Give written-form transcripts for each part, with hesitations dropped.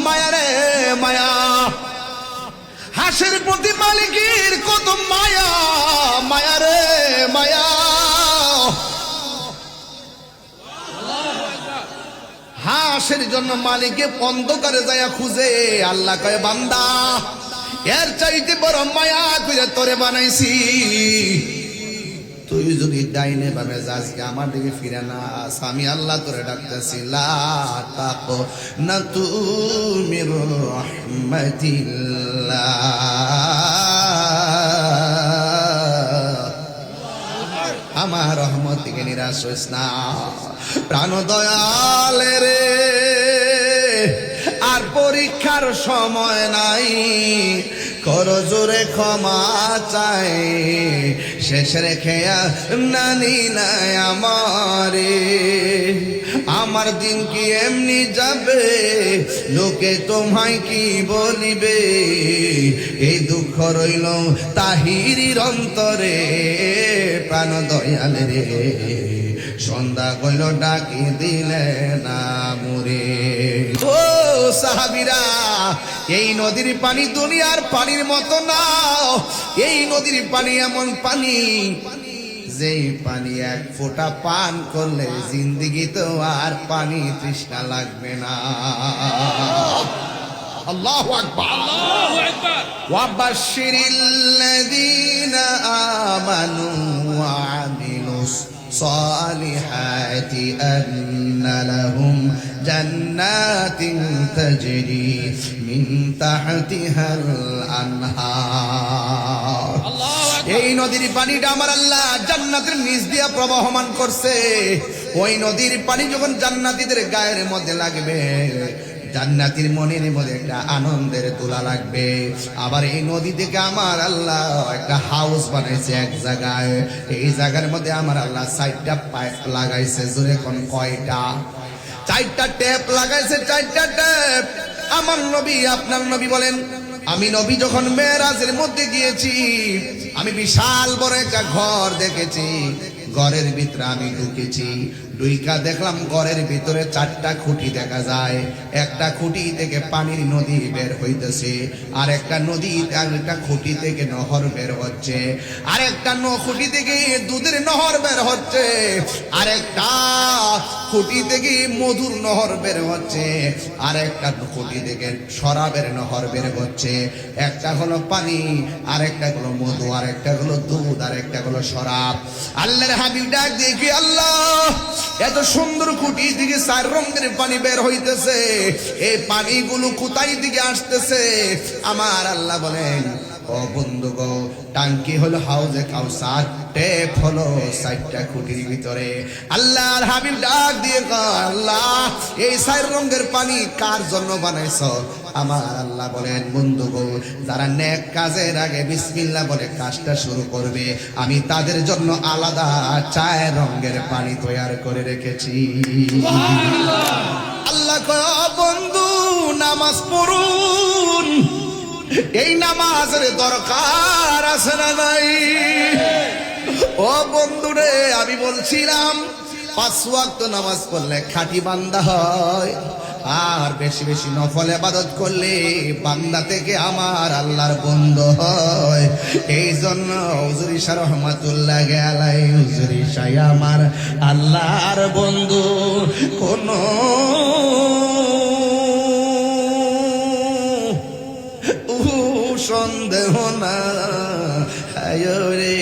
মায়া রে মায়া, হাঁসের প্রতি মালিকের কত মায়া, মায়া রে মায়া। হাঁসের জন্য মালিকে অন্ধকারে যায়া খুঁজে, আল্লাহ কয় বান্দা এর চাইতে বড় মায়া করে তোরে বানাইছি, তুই যদি ডাইনে বামে যাস আমার দিকে ফিরে না আস, আমি আল্লাহ তোরে ডাকতেছি লা তাকনাতু মির রাহমাতিল্লাহ, আমার রহমত থেকে নিরাশ হইস না। প্রাণ দয়ালে রে আর পরীক্ষার সময় নাই, কর জোরে ক্ষমা চাই, শেষ রেখে নানি নাই আমারে, আমার দিন কি এমনি যাবে, লোকে তোমায় কি বলিবে, এই দুঃখ রইল তাহিরির অন্তরে, প্রাণ দয়াল রে সন্ধ্যা কইল ডাকি দিলে না মুরে। ও সাহাবীরা, এই নদীর পানি দুনিয়ার পানির মতো না, এই নদীর পানি এমন পানি যেই পানি এক ফোঁটা পান করলে জিন্দেগিতেও আর পানি তৃষ্ণা লাগবে না। আল্লাহু আকবার, আল্লাহু আকবার। ওয়াবাশশিরিল্লাযীনা আমানু ওয়া আমিলুস সালিহাতি আন্না লাহুম জান্নাতিন তাজরি মিন তাহতিহাল আনহার। এই নদীর পানিটা আমার আল্লাহ জান্নাতের নিচ দিয়া প্রবাহমান করছে। ওই নদীর পানি যখন জান্নাতীদের গায়ের মধ্যে লাগবে, জান্নাতীর মনের মধ্যে একটা আনন্দের দোলা লাগবে। আবার এই নদী থেকে আমার আল্লাহ একটা হাউস বানাইছে এক জায়গায়, এই জায়গার মধ্যে আমার আল্লাহ 4টা পাইপ লাগাইছে। জোরে কোন কয়টা? 4টা ট্যাপ লাগাইছে, 4টা ট্যাপ। আমার নবী, আপনার নবী বলেন, আমি নবী যখন মেরাজের মধ্যে গিয়েছি, আমি বিশাল বড় একটা ঘর দেখেছি। ঘরের ভিতরে আমি ঢুকেছি, ঢুইকা দেখলাম ঘরের ভিতরে 4টা খুঁটি দেখা যায়। একটা খুঁটি থেকে পানির নদী বের হইতেছে, আর একটা নদী, একটা খুঁটি থেকে নহর বের হচ্ছে, আর একটা খুঁটি থেকে দুধের নহর বের হচ্ছে, আর একটা খুঁটি থেকে মধুর নহর বের হচ্ছে, আর একটা খুঁটি থেকে শরাবের নহর বের হচ্ছে। একটা হলো পানি, আর একটা হলো মধু, আর একটা হলো দুধ, আর একটা হলো শরাব। আল্লাহর হাবিব ডাক দেখি, আল্লাহ এত সুন্দর খুঁটি থেকে 4 রঙের পানি বের হইতেছে, এই পানিগুলো কোথায় দিকে আসতেছে? আমার আল্লাহ বলেন, ও বন্ধু গো, টাঙ্কি হলো হাউজে কাউসার, টেপ হলো 4টা খুঁটির ভিতরে। আল্লাহর হাবিব ডাক দিয়ে কয়, আল্লাহ এই 4 রঙের পানি কার জন্য বানাইছো? আমার আল্লাহ বলেন, বন্ধু গো, যারা নেক কাজের আগে বিসমিল্লাহ বলে কাজটা শুরু করবে, আমি তাদের জন্য আলাদা 4 রঙের পানি তৈরি করে রেখেছি। আল্লাহ কয়, বন্ধু নামাজ পড়ুন, এই নামাজের দরকার আছে না নাই? ও বন্ধুরে, আমি বলছিলাম 5 ওয়াক্ত নামাজ পড়লে খাঁটি বান্দা হয়, আর বেশি বেশি নফল ইবাদত করলে বান্দা থেকে আমার আল্লাহর বন্ধু হয়। এই জন্য হুজুর শাহ রহমাতুল্লাহ আলাইহি হুজুর শাহ আমার আল্লাহর বন্ধু, কোন সন্দেহ না রে,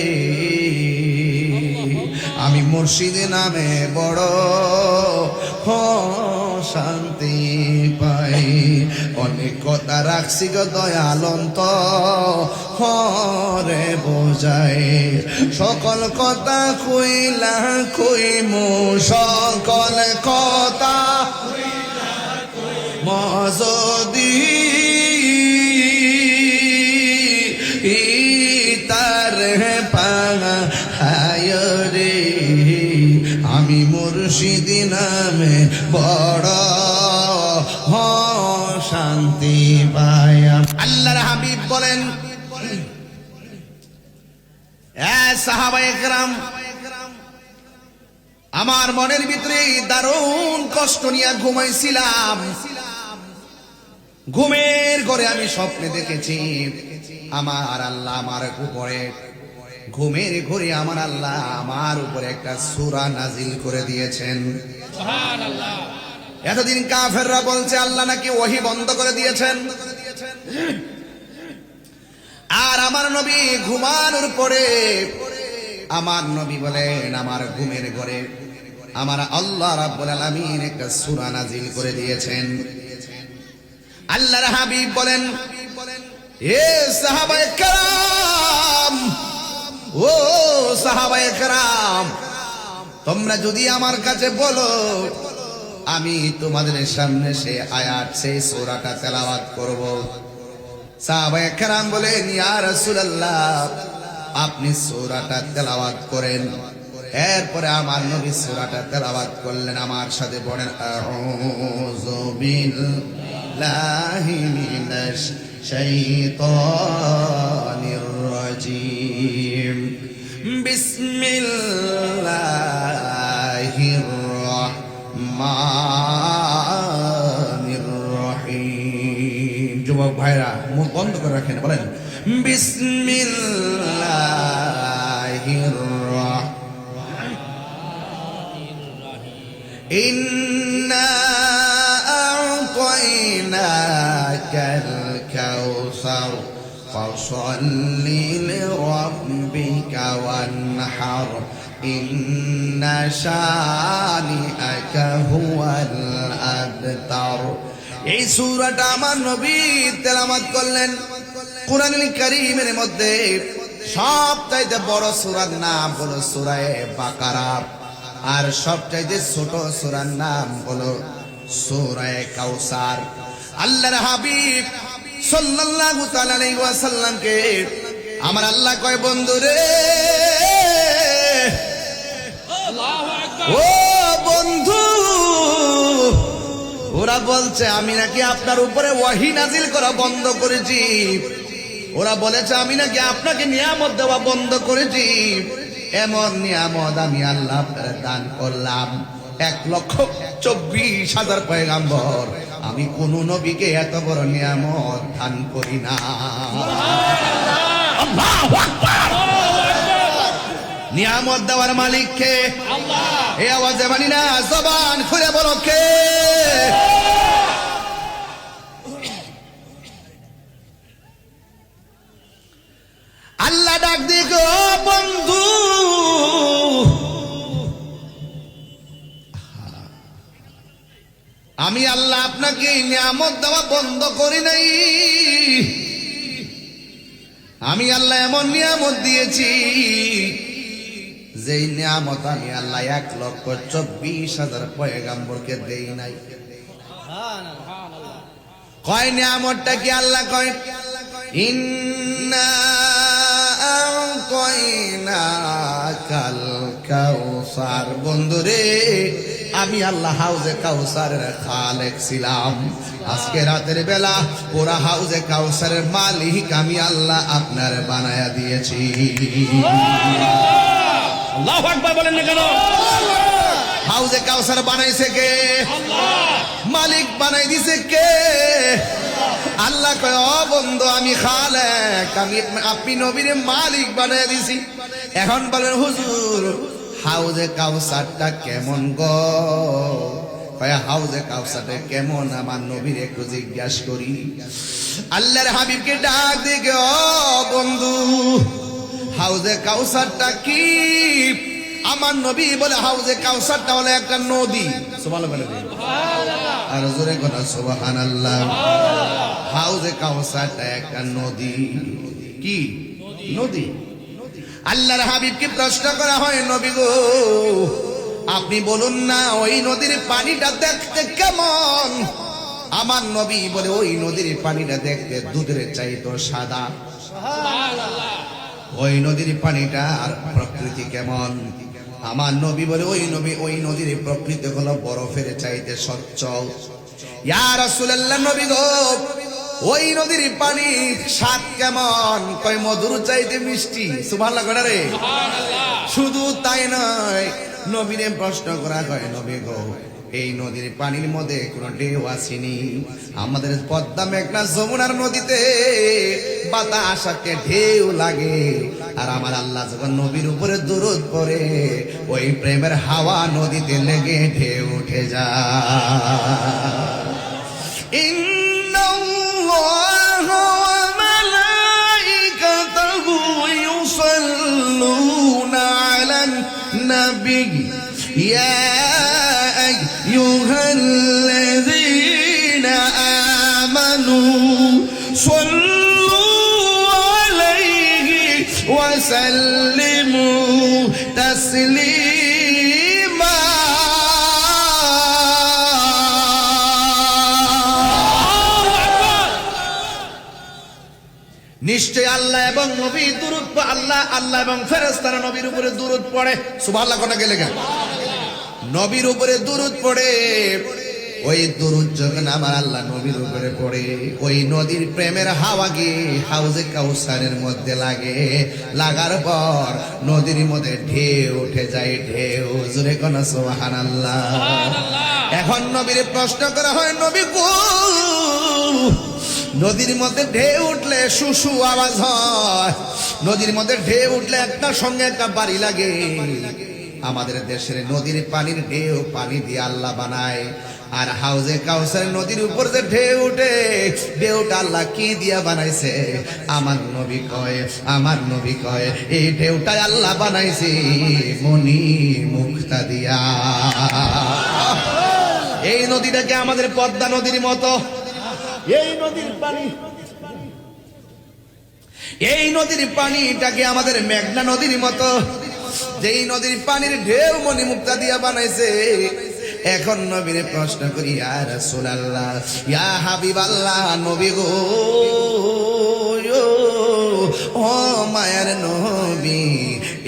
আমি মুর্শিদ নামে বড় শান্তি পাই। অনেক কথা রাখছি গো দয়াল অন্তরে বোঝাই, সকল কথা কইলা কইমু, সকল কথা মজদি তার পায় রে, আমি মুর্শিদ নামে বড় শান্তি পাই। আল্লাহর হাবিব বলেন, এ সাহাবায়ে কেরাম, আমার মনের ভিতরে দারুণ কষ্ট নিয়ে ঘুমাইছিলাম। ঘুমের ঘরে আমি স্বপ্নে দেখেছি আমার আল্লাহ আমার উপরে, ঘুমের ঘরে আমার আল্লাহ আমার উপরে একটা সূরা নাজিল করে দিয়েছেন। সুবহানাল্লাহ। এতদিন কাফেররা বলছে আল্লাহ নাকি ওহী বন্ধ করে দিয়েছেন, আর আমার নবী ঘুমানোর পরে আমার নবী বলেন আমার ঘুমের ঘরে আমার আল্লাহ রাব্বুল আলামিন একটা সূরা নাজিল করে দিয়েছেন। আল্লাহর হাবিব বলেন, এ সাহাবায়ে কেরাম, ও সাহাবায়ে কেরাম, তোমরা যদি আমার কাছে বলো আমি তোমাদের সামনে সেই আয়াত সেই সূরাটা তেলাওয়াত করব। সাহাবায়ে কেরাম বলেন, ইয়া রাসূলুল্লাহ আপনি সূরাটা তেলাওয়াত করেন। এরপরে আমার নবী সূরাটা তেলাওয়াত করলেন। আমার সাথে পড়েন, আউযু বিল্লাহি মিনাশ শাইতানির রাজীম, বিসমিল্লাহির রহমানির রহিম। যুবক ভাইরা মুখ বন্ধ করে রাখেন, বলেন বিসমিল্লাহির ইন্না আ'তাইনাকাল কাউসার ফাসাল্লি লিরাব্বিকা ওয়ানহার ইন্না শানিআকা হুয়াল আবতার। এই সূরাটা আমার নবী তেলাওয়াত করলেন। কুরআনুল কারীমের মধ্যে সবচাইতে বড় সূরার নাম হলো সূরা বাকারা, আর সবচাইতে ছোট সূরার নাম হলো সূরা কাউসার। আল্লাহর হাবিব সাল্লাল্লাহু তাআলা আলাইহি ওয়াসাল্লামকে আমার আল্লাহ কয়, বন্ধুরে, আল্লাহু আকবার। ও বন্ধু, ওরা বলছে আমি নাকি আপনার উপরে ওয়াহী নাজিল করা বন্ধ করেছি, ওরা বলেছে আমি নাকি আপনাকে নিয়ামত দেওয়া বন্ধ করেছি। এমন নিয়ামত আমি আল্লাহ আপনার দান করলাম, 1,24,000 পয়গাম্বর, আমি কোন নবীকে এত বড় নিয়ামত দান করি না। আল্লাহু আকবার। নিয়ামত দেওয়ার মালিক কে? আল্লাহ। এই আওয়াজে মানি না, জবান খুলে বলো কে? আল্লাহ ডাক দিয়ে গো, বন্ধু, আমি আল্লাহ আপনাকে নিয়ামত দেওয়া বন্ধ করি নাই। আমি আল্লাহ এমন নিয়ামত দিয়েছি যেই নিয়ামত আমি আল্লাহ 1,24,000 পয়গাম্বরকে দেই নাই। কয় নিয়ামতটা কি? আল্লাহ কয়, ইন্না আ'তাইনাকাল কাউসার। বন্ধুরে, আমি আল্লাহ হাউজে কাউসারের খালেক ছিলাম। আজকে রাতের বেলা পুরা হাউজে কাউসারের মালিক আমি আল্লাহ আপনার বানায়া দিয়েছি। আল্লাহু আকবার বলেন না কেন? হাউজে কাউসার বানাইছে কে? আল্লাহ। মালিক বানাই দিছে কে? আল্লাহ কয়, ও বন্ধু, আমি খালেক, আমি আপনি নবীর মালিক বানাই দিছি। এখন বলেন হুজুর, হাউজে কাউসারটা কেমন গো? কয় হাউজে কাউসারটা কেমন আমার নবীর একটু জিজ্ঞাসা করি। আল্লাহর হাবিবকে ডাক দিয়ে, ও বন্ধু, হাউজে কাউসারটা কি? আমার নবী বলে হাউজে কাউসারটা হলো একটা নদী। সুবহানাল্লাহ বলে দিন, আর জোরে কথা সুবহানাল্লাহ। হাউজে কাউসারটা একটা নদী। কি নদী? আল্লাহর হাবিবকে প্রশ্ন করা হয়, নবী গো আপনি বলুন না ওই নদীর পানিটা দেখতে কেমন? আমার নবী বলে ওই নদীর পানিটা দেখতে দুধের চাইতো সাদা। সুবহানাল্লাহ। ওই নদীর পানিটার প্রকৃতি কেমন? আমার নবী বলে ওই নদীর প্রকৃতি হলো বরফের চাইতে স্বচ্ছ। ইয়া রাসূলুল্লাহ, নবী গো ওই নদীর পানি স্বাদ কেমন? কয় মধুর চাইতে মিষ্টি। সুবহানাল্লাহ গো রে। সুবহানাল্লাহ। শুধু তাই নয়, নবীরে প্রশ্ন করা হয়, নবী গো এই নদীর পানির মধ্যে কোনো ঢেউ আসেনি। আমাদের পদ্মা মেঘনা যমুনার নদীতে বাতাস আসে, ঢেউ লাগে, আর আমার আল্লাহ যখন নবীর উপরে দুরূদ পড়ে ওই প্রেমের হাওয়া নদীতে লেগে ঢেউ উঠে যায়। ইন্নাল্লাহা ওয়া মালাইকাতাহু ইউসাল্লুনা আলান নবী ইয়া আইয়ুহাল্লাযীনা আমানু সাল্লু আলাইহি ওয়া সাল্লিমু তাসলিমা। নিশ্চয় আল্লাহ এবং নবী দুরূদ আল্লাহ এবং ফেরেশতারা নবীর উপরে দুরূদ পড়ে। সুবহানাল্লাহ কোনা গেলে কেন? নবীর উপরে দুরূদ পড়ে। ওই দুরূদ যখন আমার আল্লাহ নবীর উপরে পড়ে ওই নদীর প্রেমের হাওয়া গিয়ে হাউজে কাউসারের মধ্যে লাগে, লাগার পর নদীর মধ্যে ঢেউ উঠে যায়, ঢেউ। জোরে কোন সুবহানাল্লাহ। এখন নবীর প্রশ্ন করা হয়, নবী গো, নদীর মধ্যে ঢেউ উঠলে সুসু আওয়াজ হয়, নদীর মধ্যে ঢেউ উঠলে একটা সঙ্গে একটা বাড়ি লাগে। আমাদের দেশের নদীর পানির ঢেউ পানি দিয়ে আল্লাহ বানায়, আর হাউজে কাউসার নদীর উপর যে ঢেউ উঠে ঢেউটা আল্লাহ কি দিয়া বানাইছে? আমার নবী কয় এই ঢেউটাই আল্লাহ বানাইছে মনি মুক্তা দিয়া। এই নদীটাকে আমাদের পদ্মা নদীর মতো, এই নদীর পানিটাকে আমাদের মেঘনা নদীর মতো, যেই নদীর পানির ঢেউ মনি মুক্তা দিয়া বানাইছে। এখন নবীর প্রশ্ন করি, ইয়া রাসূলুল্লাহ, ইয়া হাবিবাল্লাহ, নবী গো, ও মায়ার নবী,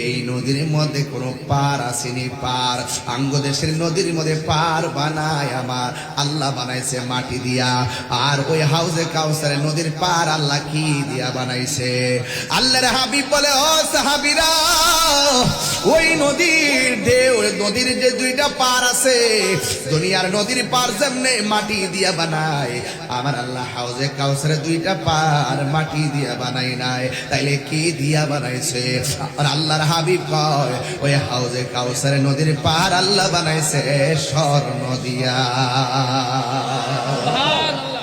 এই নদীর মধ্যে কোনো পার আসেনি? পার আঙ্গ দেশের নদীর মধ্যে পার বানায় আমার আল্লাহ বানাইছে মাটি দিয়া, আর ওই হাউজে কাউসারের নদীর পার আল্লাহ কি দিয়া বানাইছে? আল্লাহর হাবিব বলে, ও সাহাবীরা, ওই নদীর ঢেউ, নদীর যে দুইটা পার আছে, দুনিয়ার নদীর পার যেমনে মাটি দিয়া বানায়, আমার আল্লাহ হাউজে কাউসারের দুইটা পার মাটি দিয়া বানাই নাই, তাইলে কি দিয়া বানাইছে? আর আল্লাহর হাবিব কয়, ওই হাউজে কাউসারের নদীর পার আল্লাহ বানাইছে স্বর্ণ দিয়া।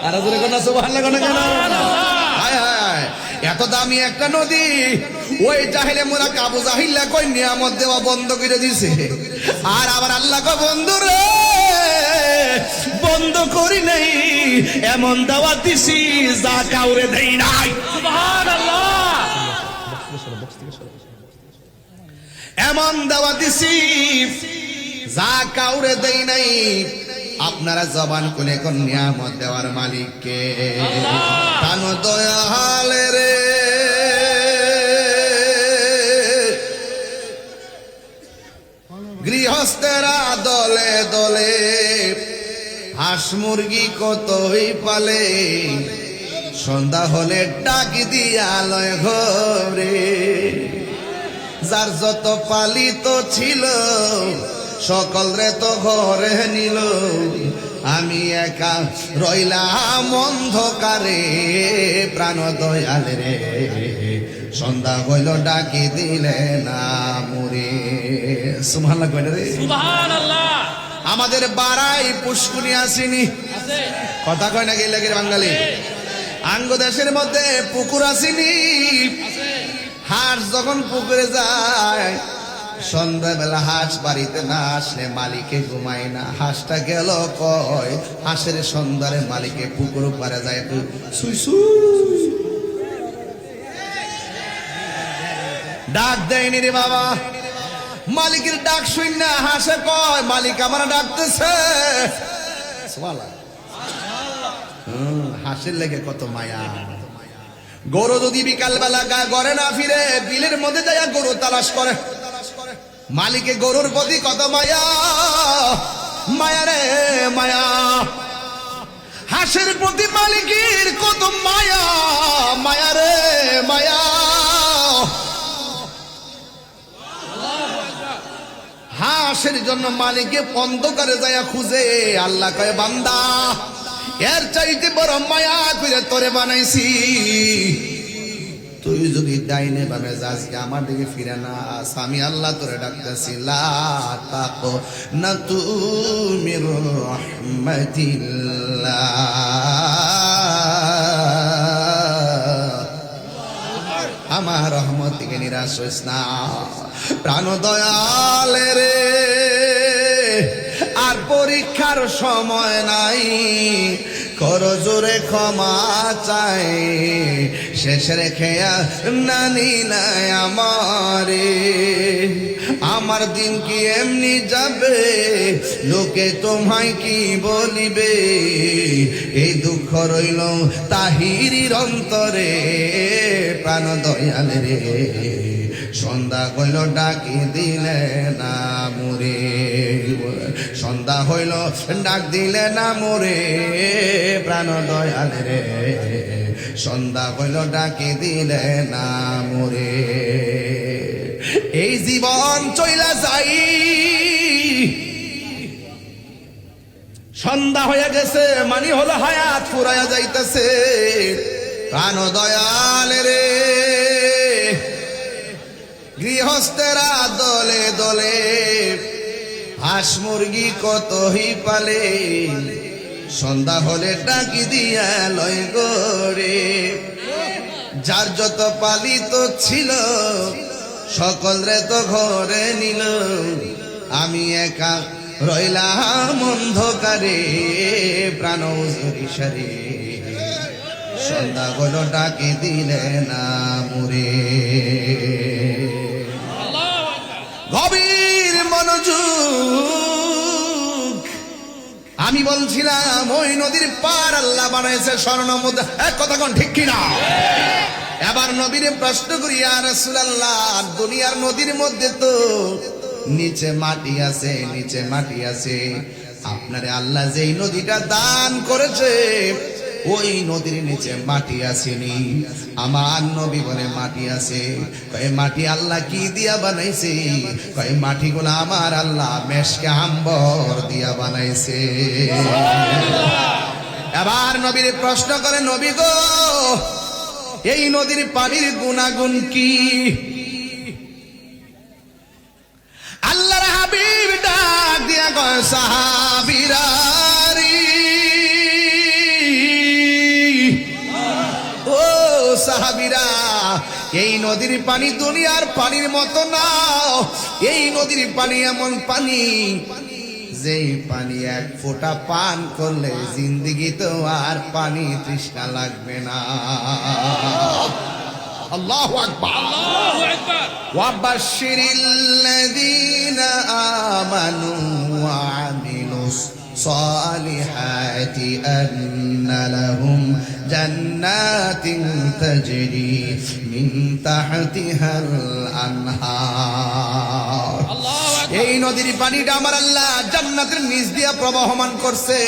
আর জোরে কোন সুবহানাল্লাহ কোন কেন? হায় হায়, এত দামি একটা নদী ওই জাহিলে মোরা আবু জাহিল্লা কই নিয়ামত দেওয়া বন্ধ করে দিছে, আর আবার আল্লাহ কয়, বন্ধু রে, বন্ধ করি নাই, এমন দাওয়াত দিছি যা কাউরে দেই নাই। সুবহানাল্লাহ। এমন দাওয়াত দিছি যা কাউরে দেই নাই। আপনারা জবান খুলে কোন নিয়ামত দেওয়ার মালিককে? কান দয়াল রে, গৃহস্থেরা দলে দলে হাঁস মুরগি কতই পালে, সন্ধ্যা হলে ডাক দিয়া লয় ঘরে, যার যত পালিত ছিল সকল রে তো ঘরে নিল, আমি একা রইলাম অন্ধকারে, প্রাণ দয়াল রে, সন্ধ্যা হইল ডাকি দিলে না মুরে। সুবহানাল্লাহ কইলে রে, সুবহানাল্লাহ। আমাদের বাড়াই পুষ্কুনি আসেনি, কথা কয় না গেলে বাঙালি। আঙ্গ দেশের মধ্যে পুকুর আসেনি, হাঁস যখন পুকুরে যায়, সন্ধ্যাবেলা হাঁস বাড়িতে না আসলে মালিকে ঘুমায় না। হাঁসটা গেল কয়, হাঁসের সন্ধ্যারে মালিকে পুকুর পারে যায়, সুই সুই ডাক দেয়নি রে বাবা। মালিকের ডাক শুন না হাঁসে কয়, মালিক আমার ডাকতেছে। হাঁসের লেগে কত মায়া। গরু যদি বিকাল বেলা ঘরে না ফিরে বিলের মধ্যে যায় গরু তালাশ করে, মালিকে গরুর প্রতি কত মায়া, মায়া রে মায়া। হাঁসের প্রতি মালিকের কত মায়া, মায়া রে মায়া। হাঁস কিসের জন্য মালিককে অন্ধকারে যায় খুঁজে। আল্লাহ কয় বান্দা এর চাইতে বড় মায়া করে তোরে বানাইছি, তুই যদি ডাইনে বামে যাস আমার দিকে ফিরে না আস, আমি আল্লাহ তোরে ডাকতেছি লা তাকো না তুমি রাহমাতিল্লাহ, আমার রহমত থেকে নিরাশ হইস না। প্রাণ দয়ালে রে আর পরীক্ষার সময় নাই, কর জোরে ক্ষমা চাই, শেষ রেখে নানি নাই আমারে। আমার দিন কি এমনি যাবে, লোকে তোমায় কি বলিবে, এই দুঃখ রইল তাহিরির অন্তরে। প্রাণ দয়ালে রে সন্ধ্যা হইল ডাকি দিলে না মোরে, সন্ধ্যা হইল ডাক দিলে না মোরে। প্রাণ দয়ালে রে সন্ধ্যা হইল ডাকি দিলে না মোরে। এই জীবন চইলা যাই, সন্ধ্যা হয়ে গেছে মানে হলো হায়াত ফুরাইয়া যাইতেছে। প্রাণ দয়ালে রে গৃহস্থেরা দলে দলে হাঁস মুরগি কতই পালে, সন্ধ্যা হলে ডাকি দিয়া লয় গরে। যার যত পালিত ছিল সকল রে তো ঘরে নিল, আমি একা রইলাম অন্ধকারে। প্রাণ সরিষারে সন্ধ্যা হলো ডাকি দিলে না মুরে। গভীর মনোযোগ, আমি বলছিলাম ওই নদীর পার আল্লাহ বানাইছে স্বর্ণ মুদ্রা। এক কথা কোন ঠিক কিনা? এবার নবীরে প্রশ্ন করি ইয়া রাসূলুল্লাহ, দুনিয়ার নদীর মধ্যে তো নিচে মাটি আছে, নিচে মাটি আছে, আপনারে আল্লাহ যেই নদীটা দান করেছে ওই নদীর নিচে মাটি আসেনি। আমার নবী বলে মাটি আছে। কয় মাটি আল্লাহ কি দিয়া বানাইছে? কয় মাটিগুলো আমার আল্লাহ মেশকে আম্বর দিয়া বানাইছে। এবার নবীর প্রশ্ন করে, নবী গো এই নদীর পানির গুণাগুণ কি? আল্লাহর হাবিব ডাক দিয়া কয় সাহাবীরা সাহাবীরা, এই নদীর পানি দুনিয়ার পানির মতো না। এই নদীর পানি এমন পানি যেই পানি এক ফোঁটা পান করলে জিন্দেগি তো আর পানি তৃষ্ণা লাগবে না। আল্লাহু আকবার, আল্লাহু আকবার। ওয়াবাশশিরিল্লাযীনা আমানু ওয়া আমিলুস সালিহাতি আন্না লাহুম জান্নাতিন তাজরি মিন তাহতিহাল আনহার। এই নদীর পানিটা আমার আল্লাহ জান্নাতের নিচ দিয়া প্রবাহমান করছে।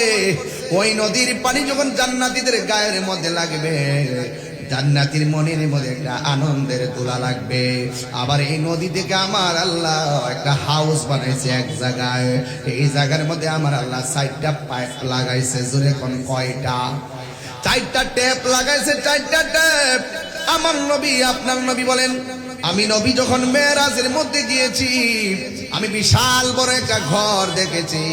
ওই নদীর পানি যখন জান্নাতীদের গায়ের মধ্যে লাগবে, জান্নাতীর মনের মধ্যে একটা আনন্দের দোলা লাগবে। আবার এই নদী থেকে আমার আল্লাহ একটা হাউস বানাইছে এক জায়গায়। এই জায়গার মধ্যে আমার আল্লাহ 4টা পাইপ লাগাইছে। জোরে কোন কয়টা? 4টা ট্যাপ লাগাইছে, 4টা ট্যাপ। আমার নবী, আপনার নবী বলেন, আমি নবী যখন মেরাজের মধ্যে গিয়েছি, আমি বিশাল বড় একটা ঘর দেখেছি।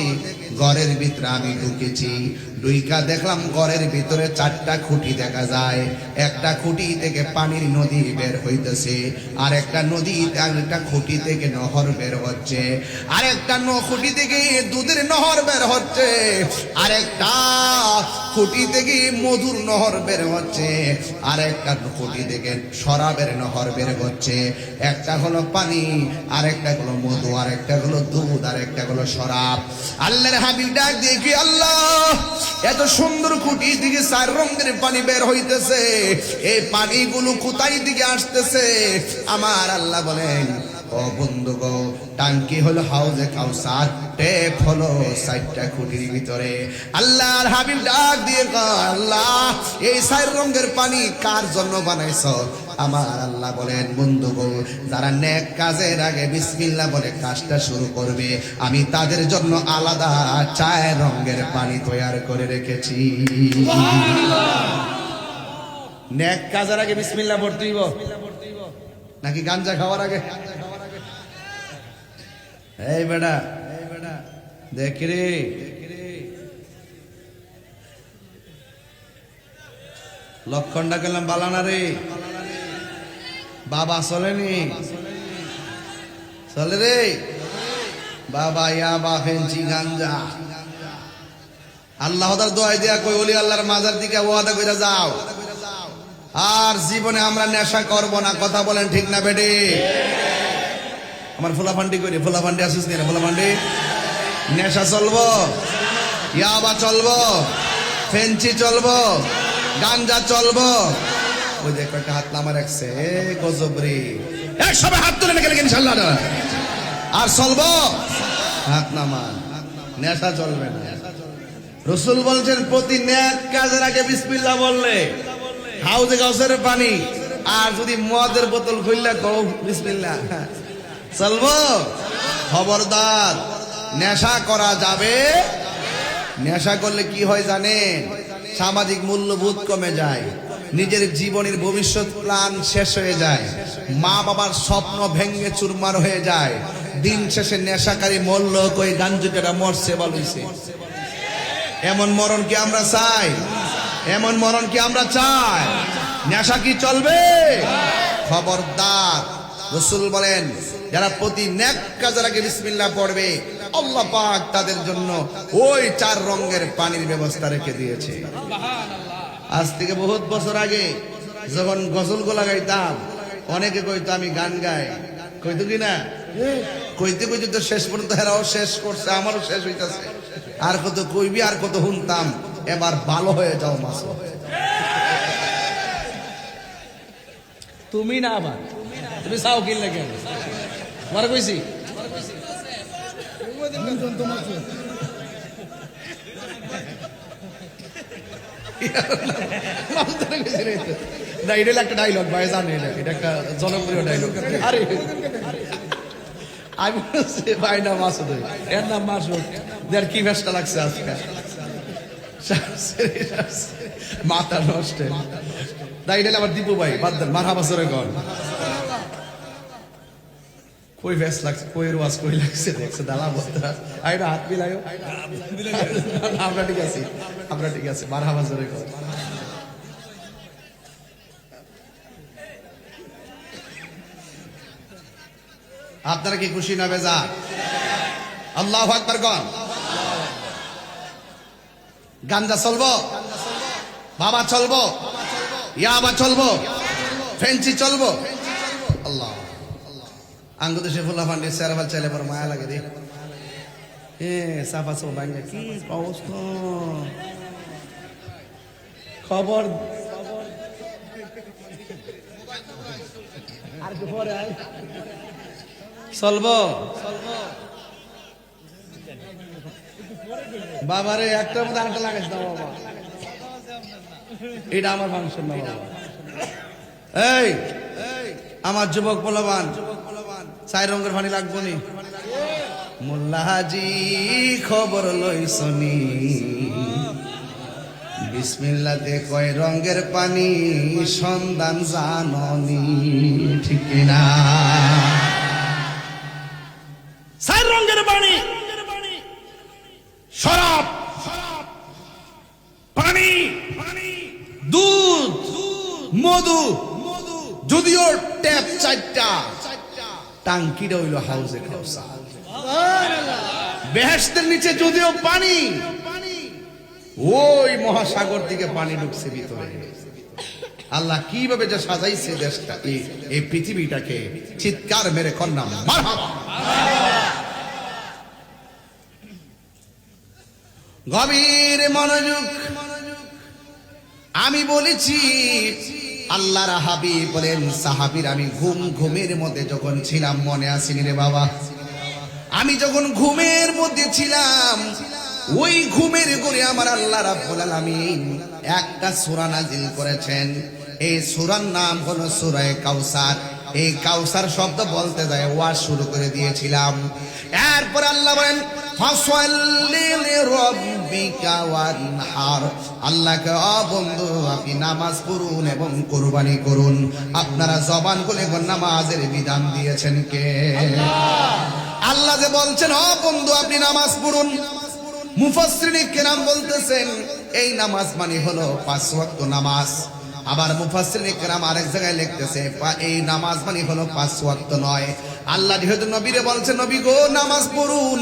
ঘরের ভিতরে আমি ঢুকেছি, ঢুইকা দেখলাম ঘরের ভিতরে 4টা খুঁটি দেখা যায়। একটা খুঁটি থেকে পানির নদী বের হইতেছে, আর একটা নদী, একটা খুঁটি থেকে নহর বের হচ্ছে, আর একটা খুঁটি থেকে দুধের নহর বের হচ্ছে, আর একটা খুঁটি থেকে মধুর নহর বের হচ্ছে, আর একটা খুঁটি থেকে শরাবের নহর বের হচ্ছে। একটা হলো পানি, আর একটা হলো মধু, আর একটা হলো দুধ, আর একটা হলো শরাব। আল্লাহর হাবিব ডাক দেখি, আল্লাহ এত সুন্দর খুঁটি থেকে 4 রঙের পানি বের হইতেছে, এই পানিগুলো কোথায় দিকে আসতেছে? আমার আল্লাহ বলেন, ও বন্ধুগো, টাঙ্কি হলো হাউজে কাউসার, টেপ হলো 60টা খুঁটির ভিতরে। আল্লাহর হাবিব ডাক দিয়ে কয়, আল্লাহ এই 4 রঙের পানি কার জন্য বানাইছো? আমার আল্লাহ বলেন, বন্ধুগো, যারা নেক কাজের আগে বিসমিল্লাহ বলে কাজটা শুরু করবে, আমি তাদের জন্য আলাদা 4 রঙের পানি তৈরি করে রেখেছি। নেক কাজের আগে বিসমিল্লাহ পড়তে হইব নাকি গাঞ্জা খাওয়ার আগে? এই বেটা দেখ রে, লক্ষণটা গেলাম বালানা রে, বাবা চলেনি, চলে রে বাবা, ইয়া বা ফেন্সি গাঞ্জা। আল্লাহ তার দোয়াই দিয়া কই, ওলি আল্লাহর মাজার দিকে ওয়াদা কইরা যাও, আর জীবনে আমরা নেশা করব না। কথা বলেন ঠিক না বেডি? আমার ফুলাফান্ডি করি, ফুলাফান্ডি আসিস নি? ফুলাফান্ডি নেশা চলবো, ইয়াবা চলবো, ফেন্সি চলবো, গাঞ্জা চলবো। ওই দেখো একটা হাত নামা রাখছে, গজবরি সবাই হাত তুলে গেলে ইনশাআল্লাহ। আর চলবো হাত নামা, নেশা চলবে না। রসুল বলছেন, প্রতি নেক কাজের আগে বিসমিল্লাহ বললে হাউজে কাউসারের পানি, আর যদি মদের বোতল খুললে কও বিসমিল্লাহ, চলবো। খবরদার, নেশা করা যাবে। নেশা করলে কি হয় জানেন? সামাজিক মূল্যবোধ কমে যায়, নিজের জীবনের ভবিষ্যৎ প্ল্যান শেষ হয়ে যায়, মা বাবার স্বপ্ন ভেঙে চুরমার হয়ে যায়। দিন শেষে নেশাকারী মরল কই, গাঞ্জুকেরা মরছে বলছে। এমন মরণ কি আমরা চাই? এমন মরণ কি আমরা চাই? নেশা কি চলবে? খবরদার। রাসূল বলেন, যারা প্রতি নেক কাজের আগে বিসমিল্লাহ পড়বে, আল্লাহ পাক তাদের জন্য ওই 4 রঙের পানির ব্যবস্থা রেখে দিয়েছে। আজ থেকে বহুত বছর আগে যখন গজলগুলা গাইতাম, অনেকে কইতো আমি গান গাই, কইতো কিনা? কইতে কইতে তো শেষ পর্যন্ত হেরাও শেষ করছে, আমারও শেষ হইতাছে। আর কত কইবি, আর কত শুনতাম। এবার ভালো হয়ে যাও মাস। তুমি না, আবার তুমি চাও কিনলে কেন? তোমার কইছি না, এটা একটা ডায়লগ ভাই, জানে এটা একটা জনপ্রিয় ডায়লগ। আরে আমি বলছি ভাই না মাসুদ, এর নাম মাসুদ, দেখ কি ভেসটা লাগছে আজকে, মাথা নষ্ট। তাই এটা আবার দীপু ভাই বাদ দেন, মারহাবা বছরে কর কই ভেস লাগছে, কই রোয়াজ কই লাগছে, দেখছে দালা বস্তা আইরা হাত মিলায়ও। আমরা ঠিক আছি, আমরা ঠিক আছে, মারহাবা বছরে কর। আপনারা কি খুশি না বেজা? আল্লাহু আকবার কন। গাঞ্জা চলবো, বাবা চলবো, ইয়াবা চলবো, ফেন্সি চলবো। আল্লাহ আঙ্গ দেশে ফুলা ফান্ডি সেরাবাল চাইলে পর মায়া লাগে রে। সাফা সব বাঙ্গা কি অবস্থা, খবর আর কি পরে আয় চলবো। বাবারে একটার মধ্যে আরেকটা লাগাইছ না বাবা, এটা আমার ফাংশন না বাবা। এই আমার যুবক পোলাবান, 4 রঙের পানি লাগবো নি? মোল্লা হাজি খবর লইছনি, বিসমিল্লাতে কয় রঙের পানি সন্ধান জাননি, ঠিক না? 4 রঙের পানি, শরাব, পানি, দুধ, মধু, যদিও ট্যাপ 4টা, টাঙ্কিটা হইল হাউজে কাউসার। বেহেশতের নিচে যদিও পানি, ওই মহাসাগর থেকে পানি ঢুকছে ভিতরে। আল্লাহ কিভাবে যে সাজাইছে দেশটা, এই পৃথিবীটাকে, চিৎকার মেরে কন্যা মারহাবা। গভীর মনোযোগ। আমি বলেছি আল্লাহর হাবিব বলেন, সাহাবীর আমি ঘুমের মধ্যে যখন ছিলাম, মনে আসেনি রে বাবা, আমি যখন ঘুমের মধ্যে ছিলাম, ওই ঘুমের ঘরে আমার আল্লাহ রাব্বুল আলামিন একটা সূরা নাজিল করেছেন। এই সূরার নাম হলো সূরা কাউসার। এই কাউসার শব্দ বলতে যায় ওয়াজ শুরু করে দিয়েছিলাম। এরপর আল্লাহ বলেন, ফাসাল্লি লিরাব্বিকা ওয়ানহার। আল্লাহকে, ও বন্ধু, আপনি নামাজ পড়ুন এবং কুরবানি করুন। আপনারা জবান খুলে নামাজের বিধান দিয়েছেন কে? আল্লাহ যে বলছেন, ও বন্ধু, আপনি নামাজ পড়ুন। মুফাসসিরিনে কেরাম বলতেছেন, এই নামাজ মানে হলো 5 ওয়াক্ত নামাজ। আবার মুফাসসিরিনে কেরাম আরেক জায়গায় লিখতেছে, এই নামাজ মানে হলো 5 ওয়াক্ত নয়। আল্লাহ যেহেতু নবীরে বলছেন, নবী গো নামাজ পড়ুন,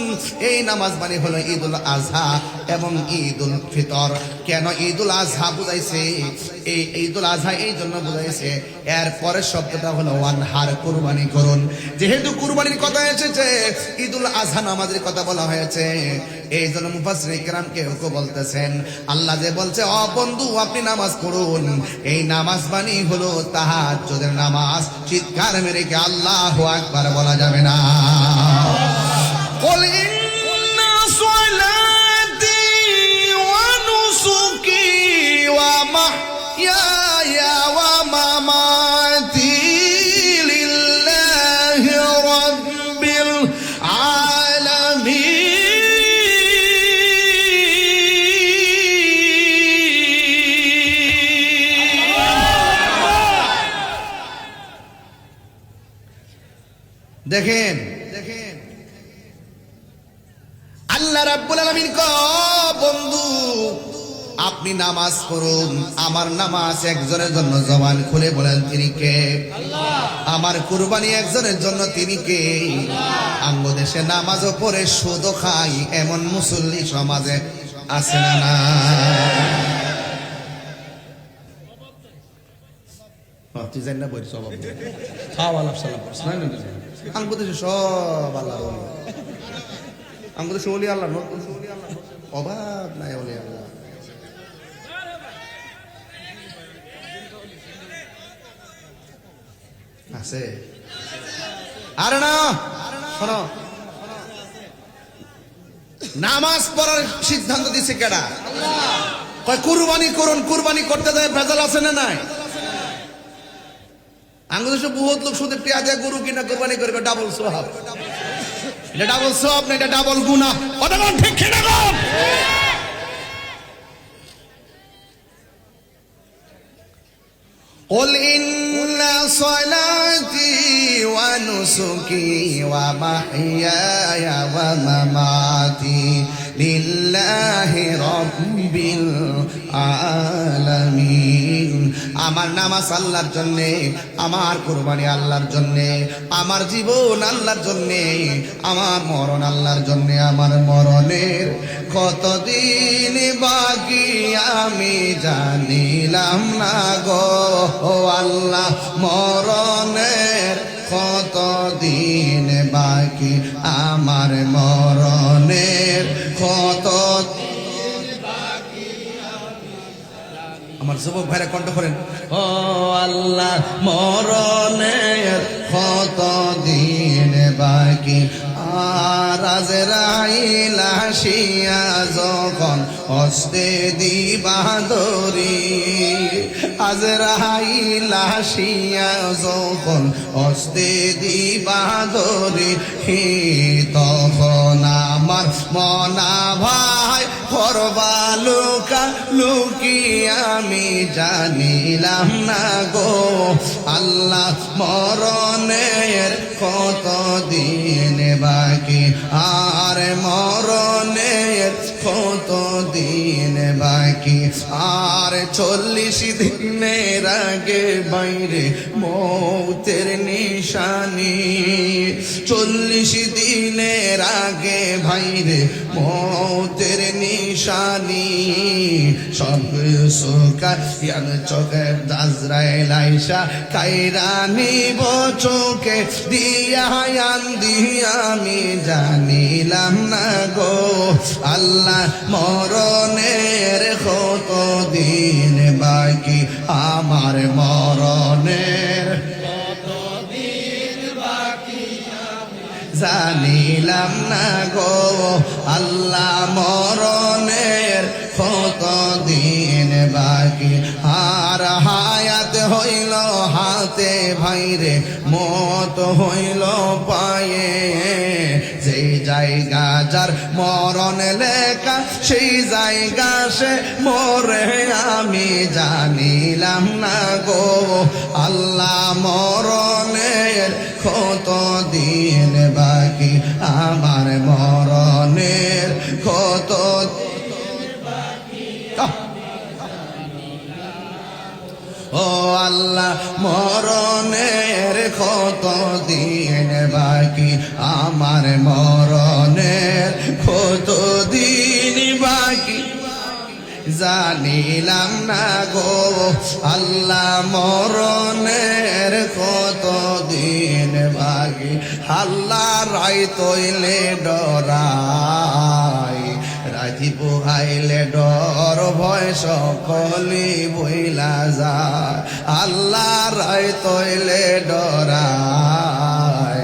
এই নামাজ মানে হলো ঈদুল আজহা এবং ঈদুল ফিতর। কেন ঈদুল আজহা বুঝাইছে? এই ঈদুল আজহা এই জন্য বুঝাইছে, এর পরের শব্দটা হলো ওয়ানহার, কুরবানি করুন। যেহেতু কুরবানির কথা এসেছে, ঈদুল আজহা নামাজের কথা বলা হয়েছে, এই জন্য মুফাসসিরিনে কেরাম কেউ বলতেছেন, আল্লাহ যে বলছে, ও বন্ধু আপনি নামাজ পড়ুন, এই নামাজ মানে হলো তাহাজ্জুদের নামাজ। চিৎকার মেরে কি আল্লাহু আকবার বলা যাবে না? কুল ইন্না সলাতি ওয়া নুসুকি ওয়া মাহইয়ায়া ওয়া মামাতি লিল্লাহি রাব্বিল আলামিন। দেখেন আল্লাহ রাব্বুল আলামিন কয়, বন্ধু আপনি নামাজ পড়ুন। আমার নামাজ একজনের জন্য, জবান খুলে বলেন তিনি কে? আমার কুরবানি একজনের জন্য, তিনি কে? আঙ্গ দেশে নামাজও পড়ে সুদও খাই এমন মুসল্লি সমাজে আছে না না? তুই জানি না বই সব আঙ্গ দেশে সব আল্লাহ, আঙ্গ দেশে ওলি আল্লাহ, অভাব নাই ওলি আল্লাহ। আছে আরে না, শোনো, নামাজ পড়ার সিদ্ধান্ত দিছে কেডা? কয় কুরবানি করুন। কুরবানি করতে যায় ভেজাল আছে না নাই? আঙ্গুদেশে বহুত লোক শুধু পেঁয়াজ গরু কিনা কুরবানি করবে, ডাবল সোহাব। এটা ডাবল সোহাব না, এটা ডাবল গুনাহ। ওটা ঠিক কিনা গো? قل إن صلاتي ونسكي ومحياي ومماتي لله رب العالمين। আমার নামাজ আল্লাহর জন্যে, আমার কুরবানি আল্লাহর জন্যে, আমার জীবন আল্লাহর জন্যে, আমার মরণ আল্লাহর জন্যে। আমার মরণের কতদিন বাকি আমি জানিলাম না গো আল্লাহ, মরণের কতদিন বাকি, আমার মরণের কত। আমার যুবক ভাইরা কণ্ঠ করেন, ও আল্লাহ মরণের কতদিন বাকি। আর আজরাইল আসিয়া যখন হস্তে দিবা ধরি, আজরাইল আসিয়া যখন হস্তে দিবা ধরি, তখন আমার মনা ভাই করবা লুকা লুকি আমি জানিলাম না গো আল্লাহ, মরণের কতদিন বাকি, আর মরণের কতদিন বাকি। আর 40 দিনের আগে বাইরে মৌতের নিশানি, 40 দিনের আগে ভাইরে মৌতের নিশানি। সব সুকার চোখে আজরাইল আইসা কাইরা নিব চোখে দিয়া দিয়া আমি জানিলাম না গো আল্লাহ, মরণের কতদিন বাকি। বাকি আমার মরণের জানিলাম না গো আল্লাহ মরণের কত দিন বাকি আর হায়াত হইল হাতে ভাইরে মত হইল পায়ে যে জায়গা যার মরণ লেখা সেই জায়গা সে মরে আমি জানিলাম না গো আল্লাহ মরণের কত দিন বাকি আমার মরণের কত ও আল্লাহ মরণের কত দিন বাকি আমার মরণের কত দিন বাকি জানিলাম না গো আল্লাহ মরণের কত দিন বাকি আল্লাহ রাই তৈলে ডরাই রাজি বুহাইলে ডর ভয় সকলি বইলা যায় আল্লাহ রাই তৈলে ডরাই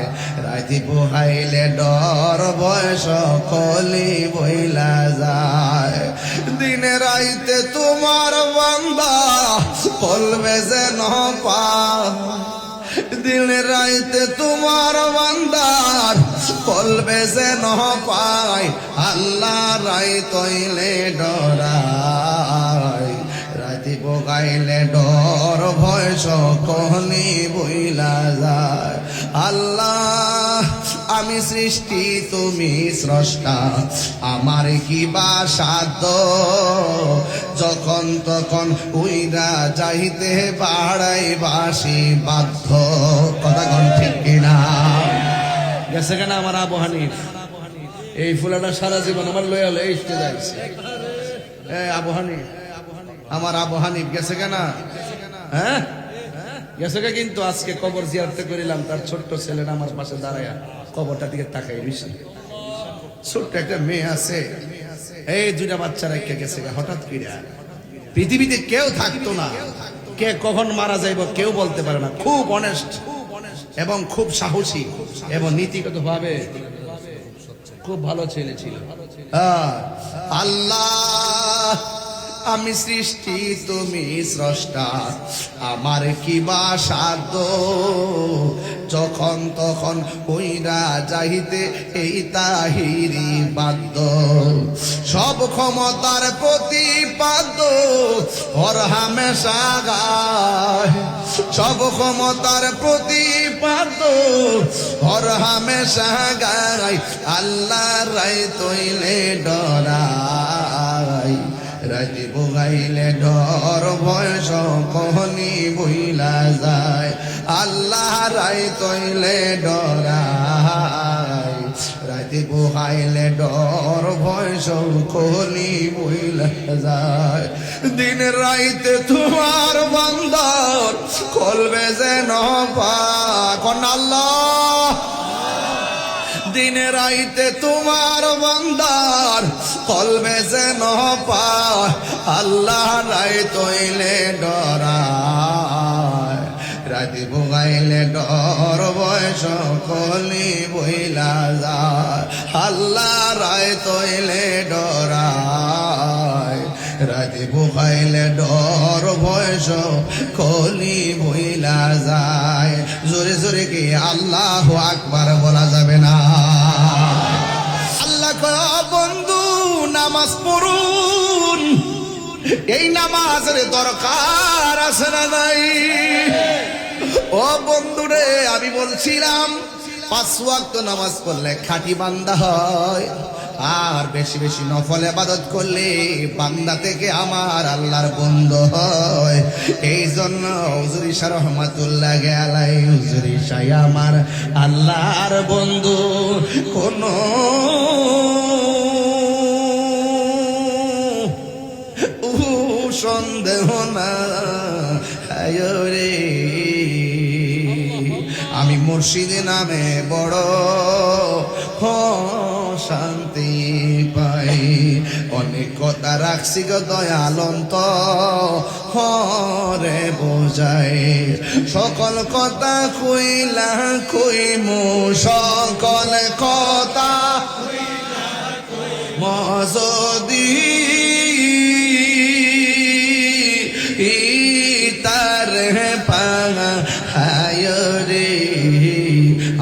রাজি বুহাইলে ডর ভয় সকলি বইলা যায় দিনে রাইতে তোমার বান্দা বলবে যে পা দিন রাইতে তোমার বান্দার বলবে যে পায় আল্লাহ রাই তৈলে ডরাই রাতি বগাইলে ডর ভয় সকলি বইলা যায় আল্লাহ আমি সৃষ্টি তুমি স্রষ্টা আমার কি বা সাধ্য যখন তখন উইরা যাইতে বাড়াই বাসি বাধ্য কথা কোন ঠিক কিনা গেছে কেন আমার আবু হানিফ এই ফুলাটা সারা জীবন আমার লয়াল এই স্টেজ আছে আবু হানিফ আমার আবু হানিফ গেছে কেন হ্যাঁ গেছে কে কিন্তু আজকে কবর জিয়ারত করিলাম তার ছোট্ট ছেলেটা আমার পাশে দাঁড়ায়া কবরটা দিকে তাকাই বেশি ছোট্ট একটা মেয়ে আছে এই দুটা বাচ্চা রেখে গেছে হঠাৎ করে পৃথিবীতে কেউ থাকতো না কে কখন মারা যাইব কেউ বলতে পারে না খুব অনেস্ট এবং খুব সাহসী এবং নীতিগত ভাবে খুব ভালো ছেলে ছিল আল্লাহ আমি সৃষ্টি তুমি স্রষ্টা আমার কি বা সাধ্য যখন তখন কইরা যাইতে এই তাহিরি বাধ্য সব ক্ষমতার প্রতিপাদ্য হর হামেশা গায় সব ক্ষমতার প্রতিপাদ্য হর হামেশা গায় আল্লাহ রাই তৈলে ডরাই রাজি বুগাইলে ডর ভয় সকলি বইলা যায় আল্লাহ রাই তৈলে ডরাই রাজি বুগাইলে ডর ভয় সকলি বইলা যায় দিন রাইতে তোমার বান্দার কলবে যেন পাক আল্লাহ দিন রাইতে তোমার বান্দার কলবে যেন পায় আল্লাহ রাই তৈলে ডরায় রাতি বুগাইলে ডর বয়স কলি বইলা যায় আল্লাহ রাই তৈলে ডরায় রাতি বুগাইলে ডর বয়স কলি বইলা যায় জোরে জোরে কি আল্লাহু আকবার বলা যাবে না আল্লাহ কয় বন্ধু নামাজ পড়ুন এই নামাজের দরকার আছে না নাই ও বন্ধুরে আমি বলছিলাম 5 ওয়াক্ত নামাজ পড়লে খাঁটি বান্দা হয় আর বেশি বেশি নফল ইবাদত করলে বান্দা থেকে আমার আল্লাহর বন্ধু হয় এই জন্য হুজুর ইশা রহমাতুল্লাহ আলাইহি হুজুর ইশা আমার আল্লাহর বন্ধু কোন সন্দেহ না রে আমি মুর্শিদ নামে বড় শান্তি পাই অনেক কথা রাখছি গো দয়ালন্ত যায় সকল কথা কইলা কইমু সকল কথা মজদি তার পাহায় রে